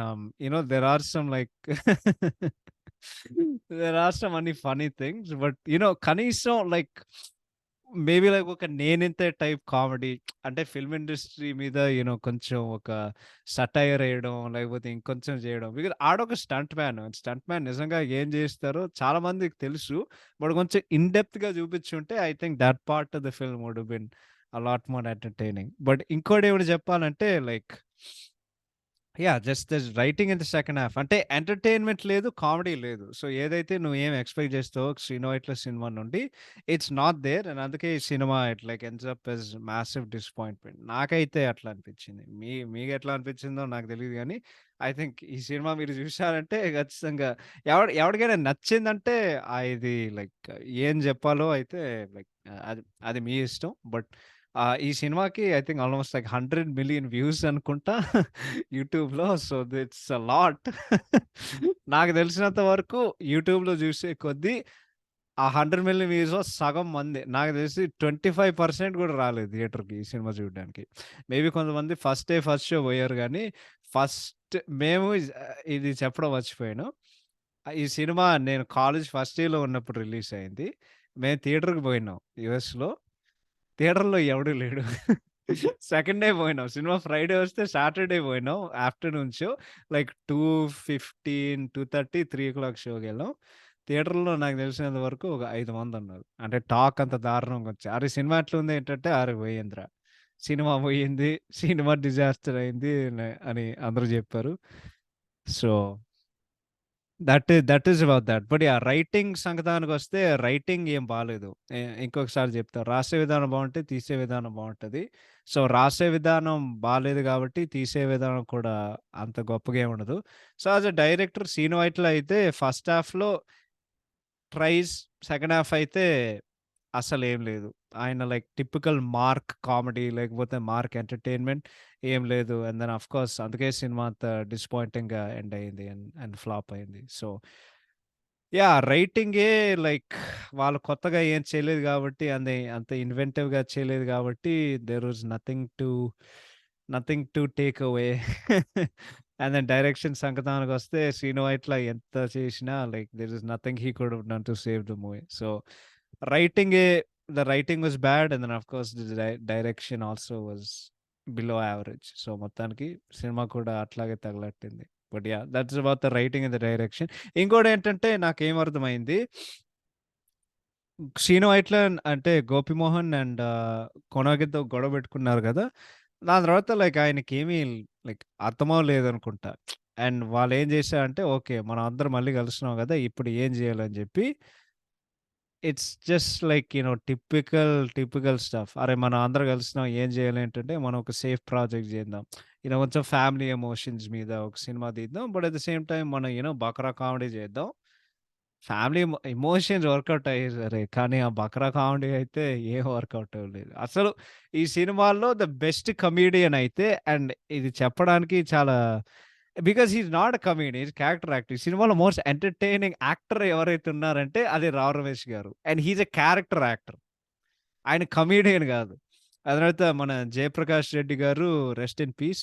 there are some like there are some అన్ని ఫన్నీ థింగ్స్. బట్ కనీసం లైక్ మేబీ లైక్ ఒక 'నేనింతే' టైప్ కామెడీ అంటే ఫిల్మ్ ఇండస్ట్రీ మీద కొంచెం ఒక సటైర్ ఎయడం, లేకపోతే ఇంకొంచెం చేయడం. బికాజ్ ఆడొక స్టంట్ మ్యాన్. స్టంట్ మ్యాన్ నిజంగా ఏం చేస్తారో చాలా మందికి తెలుసు. బట్ కొంచెం ఇన్ డెప్త్‌గా చూపించుంటే I think that part of the film would have been a lot more entertaining. But ఇంకోటేమిటి చెప్పాలంటే like just writing in the second half. అంటే ఎంటర్‌టైన్‌మెంట్ లేదు, కామెడీ లేదు. సో, ఏదైతే నువ్వేం ఎక్స్‌పెక్ట్ చేస్తావో 'శ్రీను వైట్ల' సినిమా నుండి ఇట్స్ నాట్ దేర్. అండ్ అందుకే ఈ cinema it like ends up as massive disappointment. నాకైతే అట్లా అనిపించింది. మీకెట్లా అనిపించిందో నాకు తెలీదు గానీ, ఐ థింక్ ఈ సినిమా మీరు చూసారంటే ఖచ్చితంగా ఎవడికైనా నచ్చిందంటే ఇది లైక్ ఏం చెప్పాలో అయితే లైక్ అది అది మీ ఇష్టం. బట్ ఈ సినిమాకి I think almost like 100,000,000 views అనుకుంటా యూట్యూబ్‌లో. So, it's a lot. నాకు తెలిసినంత వరకు యూట్యూబ్‌లో చూసే కొద్దీ ఆ 100,000,000 వ్యూస్‌లో సగం మంది నాకు తెలిసి 25% కూడా రాలేదు థియేటర్‌కి ఈ సినిమా చూడడానికి. మేబీ కొంతమంది ఫస్ట్ డే ఫస్ట్ షో పోయారు గానీ, మేము ఇది చెప్పడం మర్చిపోయాను. ఈ సినిమా నేను కాలేజ్ ఫస్ట్ ఇయర్‌లో ఉన్నప్పుడు రిలీజ్ అయింది. మేము థియేటర్‌కి పోయినాం యూఎస్‌లో. థియేటర్‌లో ఎవడు లేడు. సెకండ్ డే పోయినాం. సినిమా ఫ్రైడే వస్తే సాటర్‌డే పోయినాం. Afternoon show like 2:15, 2:30, 3:00 షోకెళ్ళాం. థియేటర్‌లో నాకు తెలిసినంత వరకు ఒక 5 మందున్నారు. అంటే టాక్ అంత దారుణంగా వచ్చి, "అరె! సినిమా ఎట్లుంది?" ఏంటంటే, "అరె! పోయిందిరా. సినిమా పోయింది. సినిమా డిజాస్టర్ అయింది" అని అందరూ చెప్పారు. So that is about that. But writing సంగతానికొస్తే రైటింగ్ ఏం బాలేదు. ఇంకొకసారి చెప్తా. రాసే విధానం బావుంటే, తీసే విధానం బావుంటది. సో, రాసే విధానం బాలేదు గాబట్టి, తీసే విధానం కూడా అంత గొప్పగా ఏముండదు. So, as a director 'Seenu Vaitla' అయితే ఫస్ట్ హాఫ్‌లో ట్రైస్, సెకండ్ హాఫ్ అయితే అసలేం లేదు. ఆయన లైక్ టిపికల్ మార్క్ కామెడీ లేకపోతే మార్క్ ఎంటర్‌టైన్‌మెంట్ ఏం లేదు. అండ్ దెన్ ఆఫ్‌కోర్స్ అందుకే సినిమా అంత డిసప్పాయింటింగ్‌గా ఎండ్ అయింది అండ్ ఫ్లాప్ అయింది. సో, రైటింగే లైక్ వాళ్ళు కొత్తగా ఏం చేయలేదు గాబట్టి, అంత ఇన్వెంటివ్‌గా చేయలేదు గాబట్టి, there was nothing to take away. And then direction సంగతానికొస్తే 'శ్రీను వైట్ల' ఎంత చేసినా like there is nothing he could have done to save the movie. So, రైటింగే the writing was bad and then of course the direction also was below average. So, మొత్తానికి cinema కూడా అట్లాగే తగలట్టింది. But that's about the writing and the direction. ఇంకోటేంటంటే నాకేం అర్థమైంది, 'శ్రీను వైట్ల' అంటే 'Gopimohan' and 'కొనార్క'తో గొడవ పెట్టుకున్నారు గదా! దాని తర్వాత లైక్ ఆయనకేమీ లైక్ అర్థమవ్వలేదనుకుంటా. అండ్ వాళ్ళేం జేశారంటే, ఓకే. మనం అందరం మళ్ళీ కలుస్తున్నాం గదా! ఇప్పుడు ఏం జేయాలని జెప్పి it's just like typical stuff. అరే! మనం అందరం కలుస్తున్నాం. ఏం జేయాలి ఏంటంటే, మనం ఒక సేఫ్ ప్రాజెక్ట్ జేద్దాం. కొంచెం ఫ్యామిలీ ఎమోషన్స్ మీద ఒక సినిమా తీద్దాం. But at the same time మనం బకరా కామెడీ చేద్దాం. ఫ్యామిలీ ఎమోషన్స్ వర్కౌట్ అయ్యాయి సరే. కానీ ఆ బకరా కామెడీ అయితే ఏం వర్కౌట్ అవ్వలేదు. అసలు ఈ సినిమాలో ద బెస్ట్ కమెడియన్ అయితే అండ్ ఇది చెప్పడానికి చాలా because he is not a comedian. He is character actor. ఈ సినిమాలో మోస్ట్ ఎంటర్‌టైనింగ్ యాక్టర్ ఎవరైతే ఉన్నారంటే అది 'రావ్ రమేష్' గారు. And he is a character actor. ఆయన కమెడియన్ గాదు. ఆ తర్వాత మన 'జయప్రకాష్ రెడ్డి' గారు rest in peace.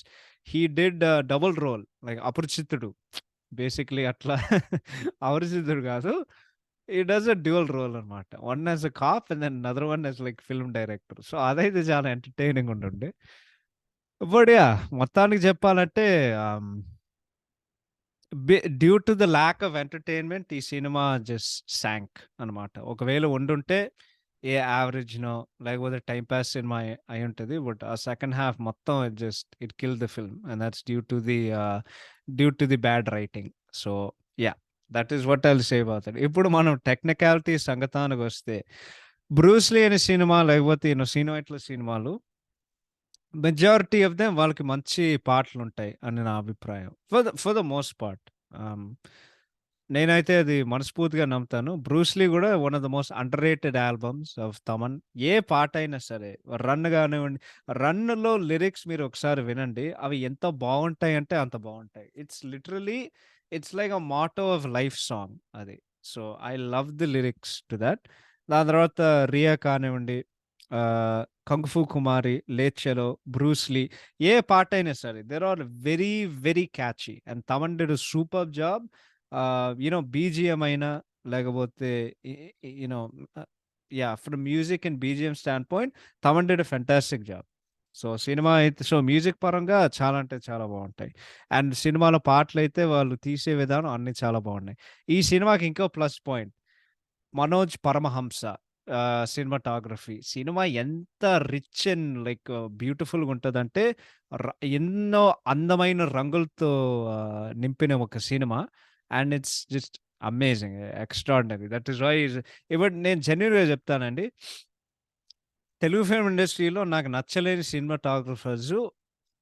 He did double role like Aparichitudu. Basically అట్లా అపరిచితుడు గాదు. He does a dual role అన్నమాట. One as a cop and then another one as like film director. So, అదైతే చాలా ఎంటర్‌టైనింగ్ ఉండుండే. బట్ మొత్తానికి చెప్పాలంటే ah, due to the lack of entertainment ఈ cinema just sank అన్నమాట. ఒకవేళ ఉండుంటే ఏ యావరేజ్‌నో లేకపోతే టైమ్ పాస్ సినిమా అయ్యుంటది. బట్ ఆ సెకండ్ హాఫ్ మొత్తం it killed the film and that's due to the bad writing. So, yeah! That is what I will say about it. ఇప్పుడు మనం technicality సంగతానికొస్తే, 'Bruce Lee' అనే cinema లేకపోతే scene Vaitla సినిమాలు majority of them వాళ్ళకి మంచి పాటలుంటాయి అని నా అభిప్రాయం. For the most part. Ah, నేనైతే అది మనస్ఫూర్తిగా నమ్ముతాను. 'బ్రూస్ లీ' గూడా one of the most under rated albums of Thaman. ఏ పాటైనా సరే 'రన్' గానివ్వండి, 'రన్‌లో' లిరిక్స్ మీరు ఒకసారి వినండి. అవి ఎంత బావుంటాయంటే అంత బావుంటాయి. It's like a motto of life song అది. So, I love the lyrics to that. దాని తర్వాత 'రియా' కానివ్వండి, 'కంగ్ ఫూ కుమారి', 'లే చలో', 'బ్రూస్ లీ' ఏ పాటైనా సరే there are very, very catchy and Thaman did a superb job. BGM అయినా లేకపోతే ఇ ఇ you know yeah! From music and BGM stand point Thaman did a fantastic job. So, music పరంగా చాలా అంటే చాలా బావుంటాయి. అండ్ సినిమాలో పాటలైతే వాళ్ళు తీసే విధానం అన్నీ చాలా బావున్నాయి. ఈ సినిమాకి ఇంకో plus point 'Manoj Paramahamsa' cinematography. Cinema ఎంత రిచ్ అండ్ లైక్ బ్యూటిఫుల్‌గుంటదంటే ర ఎన్నో అందమైన రంగులతో నింపిన ఒక cinema. And it's just amazing. Extraordinary. That is why ఇప్పుడు నేను జెన్యూన్‌గా చెప్తానండి. తెలుగు ఫిల్మ్ ఇండస్ట్రీలో నాకు నచ్చలేని cinematographers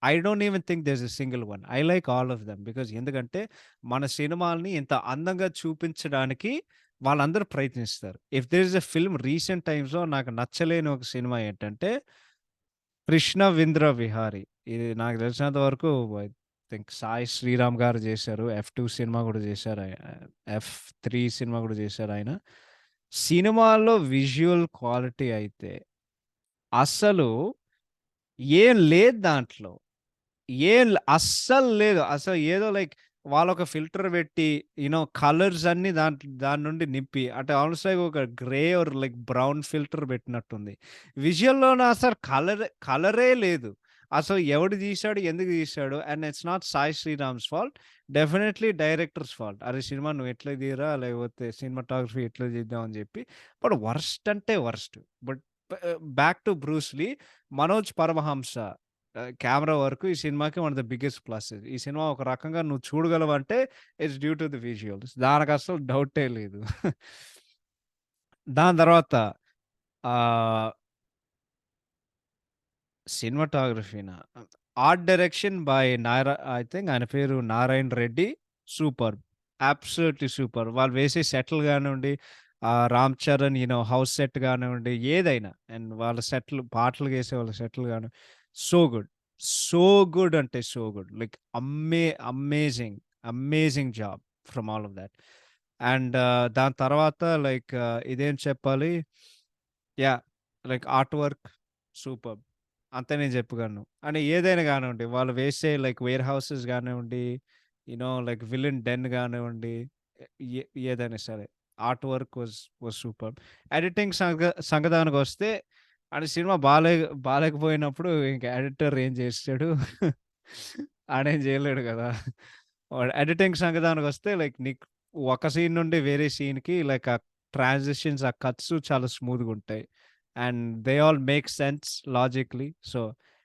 I don't even think there is a single one. I like all of them. ఎందుకంటే మన సినిమాల్ని ఇంత అందంగా చూపించడానికి వాళ్ళందరూ ప్రయత్నిస్తారు. If there is a film recent టైమ్స్‌లో నాకు నచ్చలేని ఒక సినిమా ఏంటంటే 'కృష్ణ వింద్ర విహారీ.' ఇది నాకు తెలిసినంత వరకు ఐ థింక్ సాయి శ్రీరామ్ గారు చేశారు. 'ఎఫ్2' సినిమా కూడా చేశారు. 'ఎఫ్3' సినిమా కూడా చేశారాయన. సినిమాలో విజువల్ క్వాలిటీ అయితే అసలు ఏం లేదు దాంట్లో. అస్సలు లేదు. అసలు ఏదో లైక్ వాళ్ళొక ఫిల్టర్ పెట్టి కలర్స్ అన్నీ దాని నుండి నింపి అంటే ఆల్మోస్ట్ లైక్ ఒక grey or like brown filter పెట్టినట్టుంది. విజువల్‌లోన అసలు కలరే లేదు. అసలు ఎవడు తీశాడు? ఎందుకు తీశాడు? And it's not Sai Sriram's fault. Definitely director's fault. అరే! సినిమా నువ్వు ఎట్లా తీయరా? లేకపోతే సినిమాటోగ్రఫీ ఎట్లా తీద్దాం అని చెప్పి. బట్ వర్స్ట్ అంటే worst. But back to 'Bruce Lee', 'Manoj Paramahamsa' camera work ఈ సినిమాకి one of the biggest pluses. ఈ సినిమా ఒక రకంగా నువ్వు చూడగలవంటే it's due to the visuals. దానికసలు డౌటే లేదు. దాని తర్వాత ఆహ్, సినిమాటోగ్రఫీనా? Art direction by I think ఆయన పేరు Narayana Reddy. Superb. Absolutely super. వాళ్ళు వేసే సెట్‌లు గానివ్వండి, 'రామ్ చరణ్' హౌస్ సెట్ గానివ్వండి, ఏదైనా అండ్ వాళ్ళ సెట్‌లు పాటలకేసే వాళ్ళ సెట్‌లు గాని సో గుడ్. సో గుడ్ అంటే so good. Like amazing, amazing job from all of that. అండ్ దాని తర్వాత లైక్ ఇదేం చెప్పాలి? Yeah! Like art work superb. అంతే నేను చెప్పగలను. అంటే ఏదైనా గానివ్వండి, వాళ్ళు వేసే లైక్ వేర్ హౌసెస్ గానివ్వండి, లైక్ విలన్ డెన్ గానివ్వండి, ఎ ఏదైనా సరే. Art work was superb. Editing సంగతానికొస్తే ఆడి సినిమా బాలేకపోయినప్పుడు ఇంక ఎడిటర్ ఏం చేస్తాడు? ఆడేం చేయలేడు గదా! వాడు ఎడిటింగ్ సంగతానికొస్తే లైక్ నీకు ఒక సీన్ నుండి వేరే సీన్‌కి లైక్ ఆ ట్రాన్సిషన్స్, ఆ కట్స్ చాలా స్మూత్‌గుంటాయి. And they all make sense logically. So,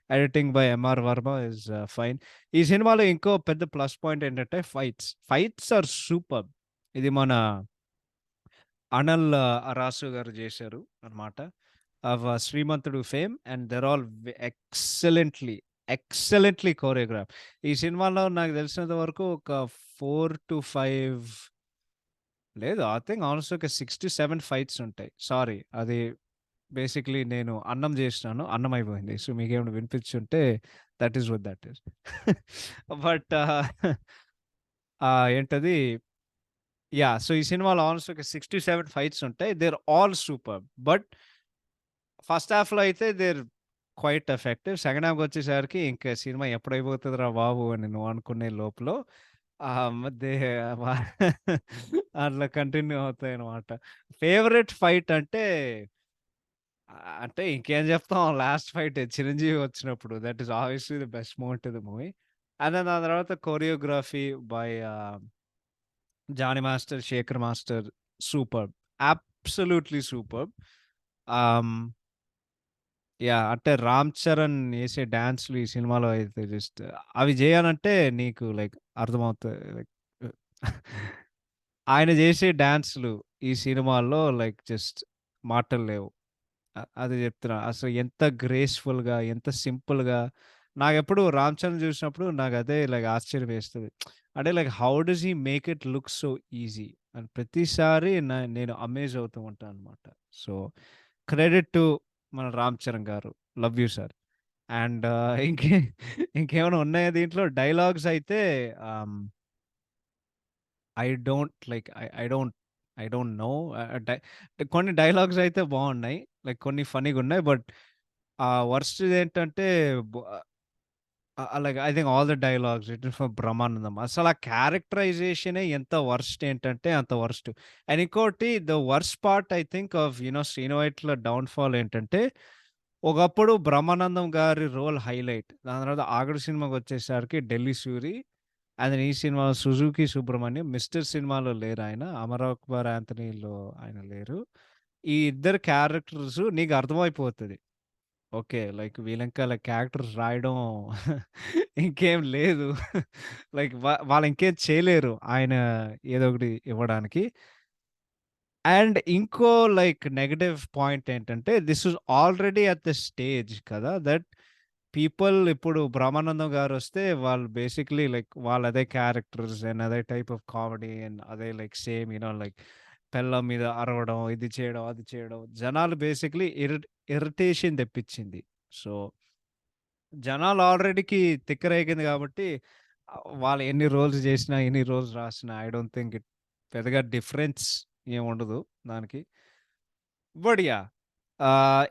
editing by MR Varma is fine. ఈ సినిమాలో ఇంకో పెద్ద ప్లస్ పాయింట్ ఏంటంటే ఫైట్స్. Fights are superb. ఇది మన అనల్ అరాసు గారు జేశారు అన్నమాట. 'Srimanthudu' fame and they're all excellently choreograph. ఈ సినిమాలో నాకు తెలిసినంత వరకు ఒక 4-5 లేదు. ఐ థింక్ ఆల్మోస్ట్ ఒక 6-7 ఫైట్స్ ఉంటాయి. సారీ అది బేసిక్‌లీ నేను అన్నం జేసినాను. అన్నం అయిపోయింది. సో, మీకేమైనా వినిపించుంటే that is what that is. But ఏంటది యాహ్! సో, ఈ సినిమాలో ఆల్మోస్ట్ ఒక 6-7 ఫైట్స్ ఉంటాయి. They are all superb. But first హాఫ్‌లో అయితే they are quite effective. Second హాఫ్‌కొచ్చేసరికి ఇంక సినిమా ఎప్పుడైపోతదిరా బాబు! అని నువ్వు అనుకునే లోపల దే వ అట్లా కంటిన్యూ అవుతాయన్నమాట. ఫేవరెట్ ఫైట్ అంటే ఇంకేం చెప్తాం లాస్ట్ ఫైట్ 'చిరంజీవి' వచ్చినప్పుడు. That is obviously the best moment in the movie. And then దాని తర్వాత choreography by 'Jani master', 'Sekhar master' superb. Absolutely superb. Ah, yeah! అంటే 'రామ్ చరణ్' ఏసే డాన్స్‌లు ఈ సినిమాలో అయితే జస్ట్ అవి జేయాలంటే నీకు లైక్ అర్థమవుతది. లైక్ ఆయన చేసే డాన్స్‌లు ఈ సినిమాల్లో లైక్ జస్ట్ మాటలు లేవు. అది చెప్తున్నా. అసలు ఎంత గ్రేస్‌ఫుల్‌గా, ఎంత సింపుల్‌గా నాకెప్పుడు 'రామ్ చరణ్' చూసినప్పుడు నాకదే లైక్ ఆశ్చర్యం వేస్తది. అంటే like how does he make it look so easy అని ప్రతిసారి నేను అమేజ్ అవుతూ ఉంటానన్నమాట. సో, క్రెడిట్ టు మన 'రామ్ చరణ్' గారు. Love you sir. అండ్ ఇంకే ఇంకేమైనా ఉన్నాయా దీంట్లో? డైలాగ్స్ అయితే ah, I don't like I don't know. డై కొన్ని డైలాగ్స్ అయితే బావున్నాయి. లైక్ కొన్ని ఫన్నీగున్నాయి. బట్ వరస్ట్‌దేంటంటే బ like I think all the dialogues written from Brahmanandam. అసల ఆ క్యారెక్టరైజేషనే ఎంత వరస్ట్ ఏంటంటే అంత వరస్ట్. అండ్ ఇంకోటి the worst part I think of Srinu Vaitla downfall ఏంటంటే, ఒకప్పుడు బ్రహ్మానందం గారి రోల్ హైలైట్. దాని తర్వాత 'ఆగడు' సినిమాకొచ్చేసరికి 'ఢిల్లీ సూరి' అండ్ ఈ సినిమాలో 'సుజుకి సుబ్రహ్మణ్యం', 'మిస్టర్' సినిమాలో లేరాయన. 'అమర్ అక్బర్ ఆంథోనీలో' ఆయన లేరు. ఈ ఇద్దరు క్యారెక్టర్స్ నీకు అర్థమైపోతది. ఓకే. లైక్ వీళ్ళింకా లైక్ క్యారెక్టర్స్ రాయడం ఇంకేం లేదు. లైక్ వాళ్ళు ఇంకేం చేయలేరు. ఆయన ఏదో ఒకటి ఇవ్వడానికి. అండ్ ఇంకో లైక్ నెగెటివ్ పాయింట్ ఏంటంటే this is already at the stage కదా! దట్ పీపుల్ ఇప్పుడు బ్రహ్మానందం గారొస్తే వాళ్ళు బేసిక్‌లీ లైక్ వాళ్ళు అదే క్యారెక్టర్స్ అండ్ అదే టైప్ ఆఫ్ కామెడీ అండ్ అదే లైక్ సేమ్ లైక్ పెళ్ళాం మీద అరవడం, ఇది చేయడం, అది చేయడం. జనాలు బేసిక్‌లీ ఇరిటేషన్ తెప్పించింది. సో, జనాలు ఆల్రెడీకి తిక్కరేగింది కాబట్టి వాళ్ళు ఎన్ని రోల్స్ చేసినా, ఎన్ని రోల్స్ రాసినా ఐ డోంట్ థింక్ పెద్దగా డిఫరెన్స్ ఏముండదు దానికి. But yeah!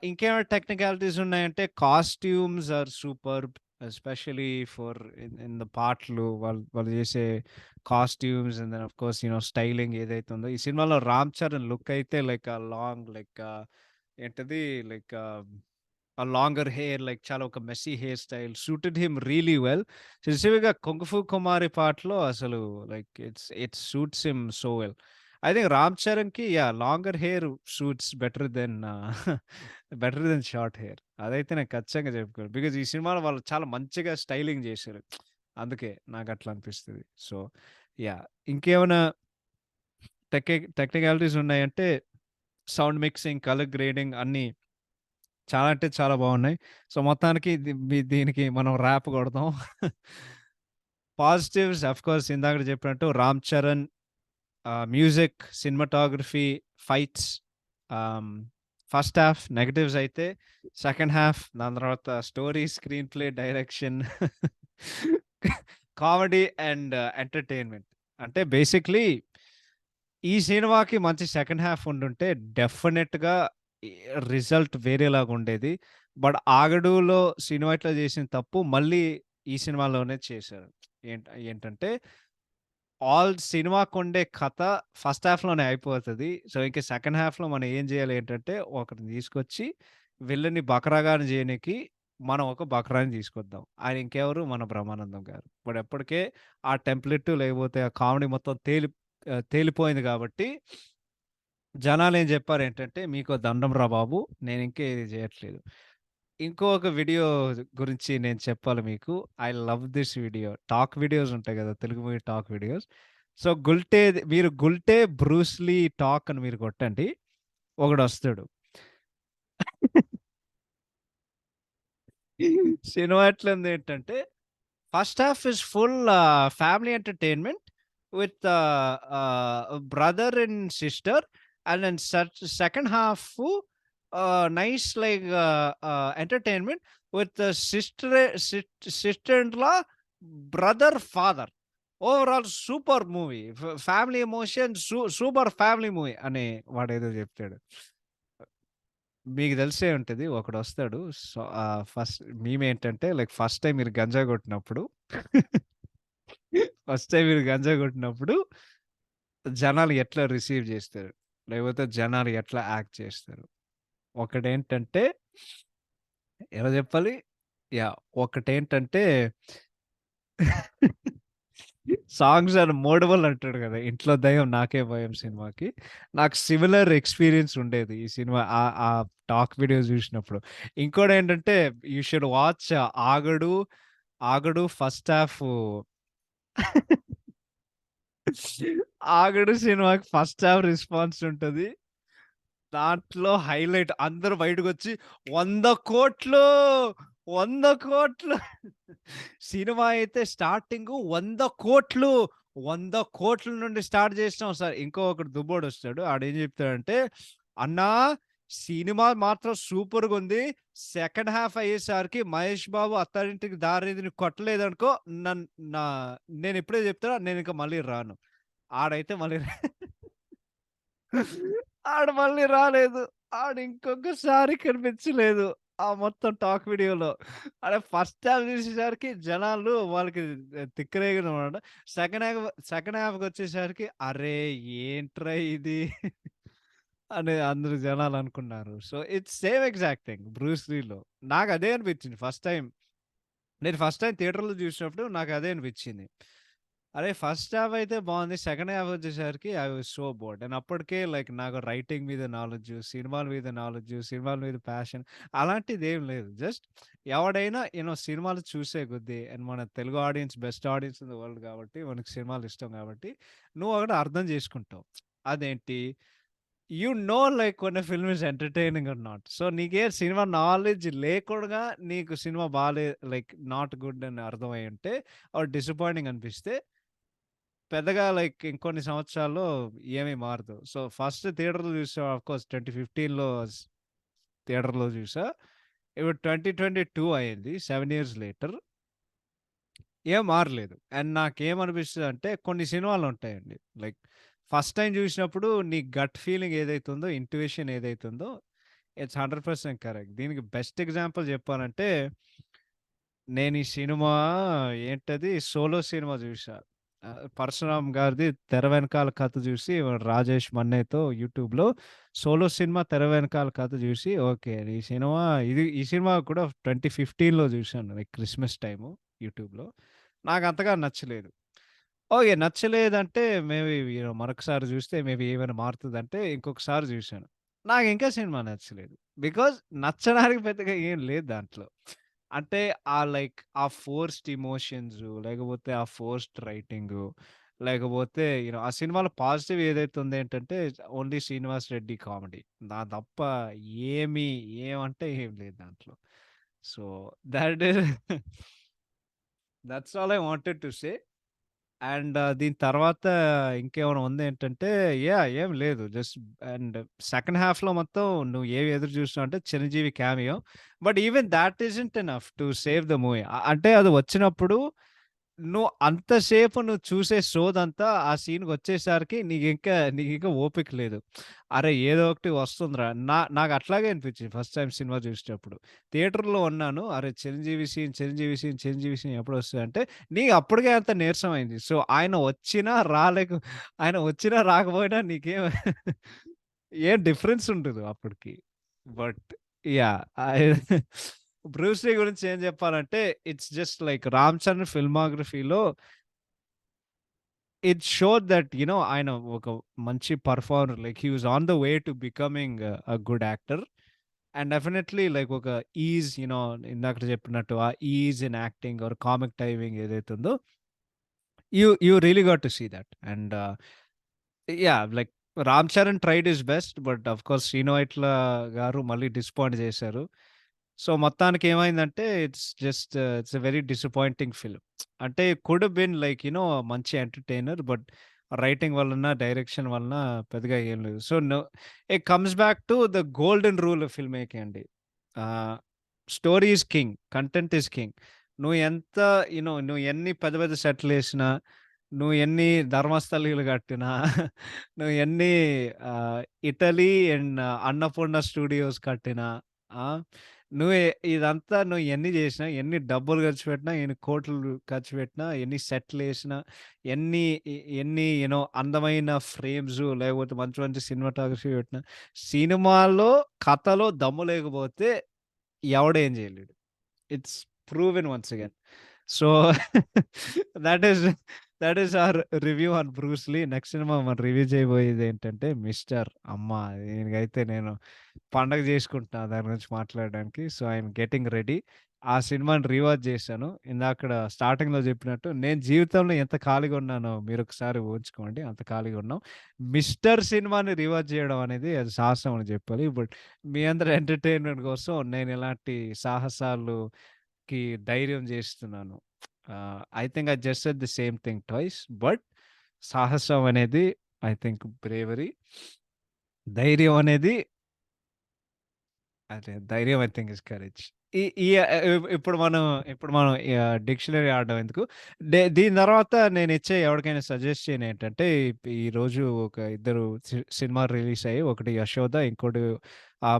ఇంకేమైనా టెక్నికాలిటీస్ ఉన్నాయంటే costumes are superb. Especially for in the పాటలు వాళ్ళు చేసే costumes and then of course styling ఏదైతే ఉందో ఈ సినిమాలో 'రామ్ చరణ్' లుక్ అయితే లైక్ లాంగ్ లైక్ ఏంటది like uh longer hair like చాలా ఒక messy hair style suited him really well. స్పెసిఫిక్‌గా 'కుంగ్-ఫూ కుమారి' పాటలో అసలు like it suits him so well. I think 'Ram చరణ్‌కి' longer hair suits better than short hair. అదైతే నేను ఖచ్చితంగా చెప్పుకోను. బికాజ్ ఈ సినిమాలో వాళ్ళు చాలా మంచిగా స్టైలింగ్ చేశారు. అందుకే నాకట్లా అనిపిస్తది. So, yeah! ఇంకేమైనా టెక్నికాలిటీస్ ఉన్నాయంటే సౌండ్ మిక్సింగ్, కలర్ గ్రేడింగ్ అన్నీ చాలా అంటే చాలా బాగున్నాయి. సో, మొత్తానికి దీనికి మనం ర్యాప్ కొడదాం. పాజిటివ్స్ ఆఫ్‌కోర్స్ ఇందాకడ చెప్పినట్టు 'Ram Charan' music, cinematography, fights ఆహ్, ఫస్ట్ హాఫ్ నెగెటివ్స్ అయితే సెకండ్ హాఫ్ దాని తర్వాత story, screen play, direction, comedy and entertainment. అంటే బేసిక్‌లీ ఈ సినిమాకి మంచి సెకండ్ హాఫ్ ఉండుంటే డెఫినిట్‌గా ఈ రిజల్ట్ వేరేలాగుండేది. బట్ 'ఆగడులో' సినిమా ఇట్లా చేసిన తప్పు మళ్ళీ ఈ సినిమాలోనే చేశారు. ఏంటంటే సినిమాకుండే కథ ఫస్ట్ హాఫ్‌లోనే అయిపోతది. సో, ఇంక సెకండ్ హాఫ్‌లో మనం ఏం చేయాలి ఏంటంటే ఒకరిని తీసుకొచ్చి విలన్ని బకరాగాని చేయనీకి మనం ఒక బకరాని తీసుకొద్దాం. ఆయన ఇంకెవరు మన బ్రహ్మానందం గారు. బట్ అప్పటికే ఆ టెంప్లెట్ లేకపోతే ఆ కామెడీ మొత్తం తేలిపోయింది కాబట్టి జనాలేం జెప్పారేంటంటే, "మీకో దండం రా బాబు! నేనింకా ఇది జేయట్లేదు." ఇంకొక వీడియో గురించి నేను చెప్పాలి మీకు. I love this video. Talk videos ఉంటాయి గదా! Telugu movie talk videos. So, మీరు 'గుల్టే బ్రూస్ లీ టాక్' అని మీరు కొట్టండి. ఒకడొస్తాడు. సినిమా ఎట్లుందేంటంటే first half is full family entertainment with brother and sister and then second half nice like entertainment with sister in law, brother, father. Overall super movie. Family emotion super family movie అని వాడేదో చెప్తాడు. మీకు తెలిసే ఉంటది. ఒకడొస్తాడు. So, first మీమేంటంటే like first time మీరు గంజాయి కొట్టినప్పుడు ఫస్ట్ టైమ్ మీరు గంజాయి కొట్టినప్పుడు జనాలు ఎట్లా రిసీవ్ జేస్తారు? లేకపోతే జనాలు ఎట్లా యాక్ట్ చేస్తారు? ఒకటేంటంటే ఎలా జెప్పాలి? యాహ్! ఒకటేంటంటే సాంగ్స్ అండ్ మోడబుల్ అంటాడు గదా! 'ఇంట్లో దెయ్యం నాకే భయం' సినిమాకి. నాకు సిమిలర్ ఎక్స్‌పీరియన్స్ ఉండేది ఈ సినిమా ఆ టాక్ వీడియో జూసినప్పుడు. ఇంకోటేంటంటే you should watch 'Aagadu' first half 'Aagadu' సినిమాకి ఫస్ట్ హాఫ్ రెస్పాన్స్ ఉంటది. దాంట్లో హైలైట్ అందరూ బయటకొచ్చి 100,00,00,000 100,00,00,000 సినిమా అయితే స్టార్టింగు 100,00,00,000 100,00,00,000 నుండి స్టార్ట్ చేసినాం సార్. ఒకడు దుబ్బోడొస్తాడు. ఆడేం చెప్తాడంటే, "అన్నా సినిమా మాత్రం సూపర్‌గుంది. సెకండ్ హాఫ్ అయ్యేసరికి మహేష్ బాబు అత్తారింటికి దారేదిని కొట్టలేదనుకో నన్ నా నేనిప్పుడే చెప్తున్నా నేనింక మళ్ళీ రాను." ఆడైతే మళ్ళీ ఆడు మళ్ళీ రాలేదు. ఆడు ఇంకొకసారి కనిపించలేదు. ఆ మొత్తం టాక్ వీడియోలో. అరే ఫస్ట్ హాఫ్ చూసేసరికి జనాలు వాళ్ళకి తిక్కరేగిందనమాట. సెకండ్ హాఫ్‌కొచ్చేసరికి అరే! ఏంట్రా ఇది అని అందరూ జనాలనుకున్నారు. So, it's same exact thing 'Bruce లీలో'. నాకదే అనిపించింది ఫస్ట్ టైమ్. నేను ఫస్ట్ టైమ్ థియేటర్‌లో చూసినప్పుడు నాకదే అనిపించింది. అరే! ఫస్ట్ హాఫ్ అయితే బావుంది. సెకండ్ హాఫ్ వచ్చేసరికి I was so bored. And అప్పటికే లైక్ నాకు రైటింగ్ మీద నాలెడ్జ్, సినిమాల మీద నాలెడ్జ్, సినిమాల మీద ప్యాషన్ అలాంటిదేం లేదు. జస్ట్ ఎవడైనా సినిమాలు చూసే కొద్దీ అండ్ మన Telugu audience best audience in the world కాబట్టి మనకు సినిమాలు ఇష్టం కాబట్టి నువ్వు ఒకటి అర్థం చేసుకుంటావు. అదేంటి? Like when a film is entertaining or not. So, నీకే సినిమా నాలెడ్జ్ లేకుండా నీకు సినిమా లైక్ నాట్ గుడ్ అని అర్థమై ఉంటే ఆర్ డిసప్పాయింటింగ్ అనిపిస్తే పెద్దగా లైక్ ఇంకొన్ని సంవత్సరాల్లో ఏమీ మారదు. సో, ఫస్ట్ థియేటర్‌లో చూసా ఆఫ్‌కోర్స్ 2015లో థియేటర్‌లో చూసా. ఇప్పుడు 2022 అయింది. 7 ఇయర్స్ లేటర్. ఏం మారలేదు. అండ్ నాకేమనిపిస్తదంటే కొన్ని సినిమాలుంటాయండి. లైక్ ఫస్ట్ టైమ్ చూసినప్పుడు నీ గట్ ఫీలింగ్ ఏదైతుందో, ఇంట్యూషన్ ఏదైతుందో ఇట్స్ 100% కరెక్ట్. దీనికి బెస్ట్ ఎగ్జాంపుల్ చెప్పాలంటే నేను ఈ సినిమా ఏంటది 'సోలో' సినిమా చూసా. 'పరశురామ్' గారిది తెర వెనకాల కథ చూసి రాజేష్ మన్నెతో యూట్యూబ్‌లో 'సోలో' సినిమా తెర వెనకాల కథ చూసి ఓకే. ఈ సినిమా కూడా 2015లో చూసాను. లైక్ క్రిస్మస్ టైము యూట్యూబ్‌లో. నాకంతగా నచ్చలేదు. ఓకే. నచ్చలేదంటే మేబీ మరొకసారి చూస్తే మేబీ ఏమైనా మారుతదంటే ఇంకొకసారి చూసాను. నాకింకా సినిమా నచ్చలేదు. బికాజ్ నచ్చడానికి పెద్దగా ఏం లేదు దాంట్లో. అంటే ఆ ఫోర్స్డ్ ఎమోషన్సు లేకపోతే ఆ ఫోర్స్డ్ రైటింగు లేకపోతే ఆ సినిమాలో పాజిటివ్ ఏదైతే ఉందో ఏంటంటే ఓన్లీ 'శ్రీనివాస్ రెడ్డి' కామెడీ. తప్ప ఏమి ఏమంటే ఏం లేదు దాంట్లో. So, that is that's all I wanted to say. And దీని తర్వాత ఇంకేమైనా ఉందేంటంటే ఏం లేదు. జస్ట్ అండ్ సెకండ్ హాఫ్‌లో మొత్తం నువ్వు ఏవి ఎదురు చూస్తున్నావు అంటే 'Chiranjeevi' cameo. But even thought isn't enough to save the movie. అంటే అది వచ్చినప్పుడు నువ్వు చూసే సోదంతా ఆ సీన్‌కొచ్చేసరికి నీకింకా ఓపిక లేదు. అరే! ఏదో ఒకటి వస్తుందిరా. నాకు అట్లాగే అనిపించింది ఫస్ట్ టైమ్ సినిమా చూసేటప్పుడు. థియేటర్‌లో ఉన్నాను. అరే! 'చిరంజీవి సీన్' ఎప్పుడొస్తదంటే నీకు అప్పటికే అంత నీరసమైంది. సో, ఆయన వచ్చినా రాకపోయినా నీకేం ఏం డిఫరెన్స్ ఉండదు అప్పటికి. But yeah! బ్రూస్ లీ గురించి ఏం చెప్పాలంటే it's just like 'Ram Charan' ఫిల్మోగ్రఫీలో ఇట్ షోడ్ దట్ ఆయన ఒక మంచి performer. Like he was on the way to becoming good actor. And definitely like ఒక ఇందాకడ చెప్పినట్టు ఆ ease in acting or comic timing ఏదైతే ఉందో you really got to see that. And like 'Ram Charan' tried his best. But of course 'Sreenu Vaitla' garu మళ్ళీ disappoint చేశారు. So, మొత్తానికి ఏమైందంటే it's a very disappointing film. అంటే కుడ్ హావ్ బీన్ లైక్ మంచి ఎంటర్‌టైనర్. బట్ రైటింగ్ వలన, direction వలన పెద్దగా ఏం లేదు. So, it comes back to the golden rule of film making అండి. ఆహ్, story is king. Content is king. నువ్వు ఎంత నువ్వు ఎన్ని పెద్ద పెద్ద సెట్‌లేసినా, నువ్వు ఎన్ని ధర్మస్థలిలు కట్టినా, నువ్వు ఎన్ని ఆహ్, ఇటలీ అండ్ అన్నపూర్ణ స్టూడియోస్ కట్టినా, ఆ! నువ్వు ఎన్ని జేసినా, ఎన్ని డబ్బులు ఖర్చు పెట్టినా, ఎన్ని కోట్లు ఖర్చు పెట్టినా, ఎన్ని సెట్‌లేసినా, ఎన్ని ఎన్ని అందమైన ఫ్రేమ్సు లేకపోతే మంచి మంచి సినిమాటోగ్రఫీ పెట్టినా, సినిమాలో కథలో దమ్ము లేకపోతే ఎవడేం జేయలేడు. It's proven once again. So, that is that is our review on 'Bruce Lee'. Next cinema మనం రివ్యూ చేయబోయేదేంటంటే 'మిస్టర్'. అమ్మా! దీనికైతే నేను పండగ జేసుకుంటున్నా దాని గురించి మాట్లాడడానికి. So, I am getting ready. ఆ సినిమాని రివాచ్ చేశాను. ఇందాకడ స్టార్టింగ్‌లో చెప్పినట్టు నేను జీవితంలో ఎంత ఖాళీగా ఉన్నానో మీరొకసారి ఊహించుకోండి. అంత ఖాళీగా ఉన్నాం. 'మిస్టర్' సినిమాని రివాచ్ చేయడం అనేది అది సాహసం అని చెప్పాలి. బట్ మీ అందరి ఎంటర్‌టైన్‌మెంట్ కోసం నేను ఇలాంటి సాహసాలుకి ధైర్యం చేస్తున్నాను. I think I just said the same thing twice. But సాహసం అనేది ఐ థింక్ బ్రేవరీ. ధైర్యం అనేది అదే. ధైర్యం ఐ థింక్ ఈస్ కరేజ్. ఈ ఈ ఇప్పుడు మనం డిక్షనరీ ఆడడం ఎందుకు? దీని తర్వాత నేనిచ్చే ఎవరికైనా సజెస్ట్ చేయనేంటంటే, ఈరోజు ఒక ఇద్దరు సినిమాలు రిలీజ్ అయ్యాయి. ఒకటి 'యశోద' ఇంకోటి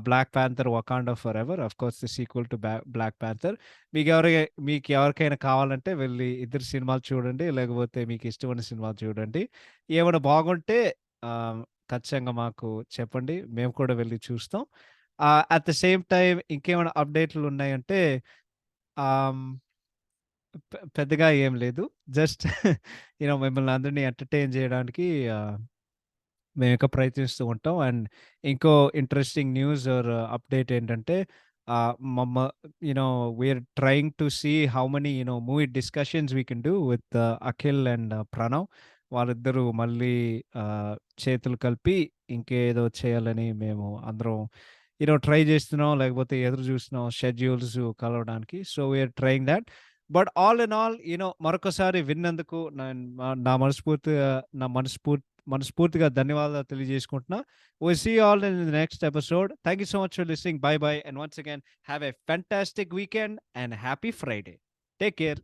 'Black Panther Wakanda Forever.' Of course the sequel to 'Black Panther.' మీకెవరికైనా కావాలంటే వెళ్లి ఇద్దరు సినిమాలు చూడండి. లేకపోతే మీకిష్టమైన సినిమాలు చూడండి. ఏమైనా బాగుంటే ఆహ్, ఖచ్చితంగా మాకు చెప్పండి. మేము కూడా వెళ్లి చూస్తాం. అట్ ద సేమ్ టైమ్ ఇంకేమైనా అప్‌డేట్‌లున్నాయంటే ఆహ్, హ్మ్, పెద్దగా ఏం లేదు. జస్ట్ మిమ్మల్ని అందరిని ఎంటర్‌టైన్ జేయడానికి ఆహ్, మేమింకా ప్రయత్నిస్తూ ఉంటాం. అండ్ ఇంకో ఇంట్రెస్టింగ్ న్యూస్ ఆర్ అప్‌డేట్ ఏంటంటే మమ్మ we're trying to see how many movie discussions we can do with Akhil and Pranav. వాళ్ళిద్దరూ మళ్ళీ చేతులు కలిపి ఇంకేదో చేయాలని మేము అందరం ట్రై చేస్తున్నాం. లేకపోతే ఎదురు చూస్తున్నాం షెడ్యూల్స్ కలవడానికి. So, we're trying that. But all in all మరొకసారి విన్నందుకు నా మనస్ఫూర్తిగా నా మనస్ఫూర్తిగా ధన్యవాదాలు తెలియజేసుకుంటున్నా. We'll see you all in the next episode. Thank you so much for listening. Bye bye. And once again, have a fantastic weekend and happy Friday. Take care.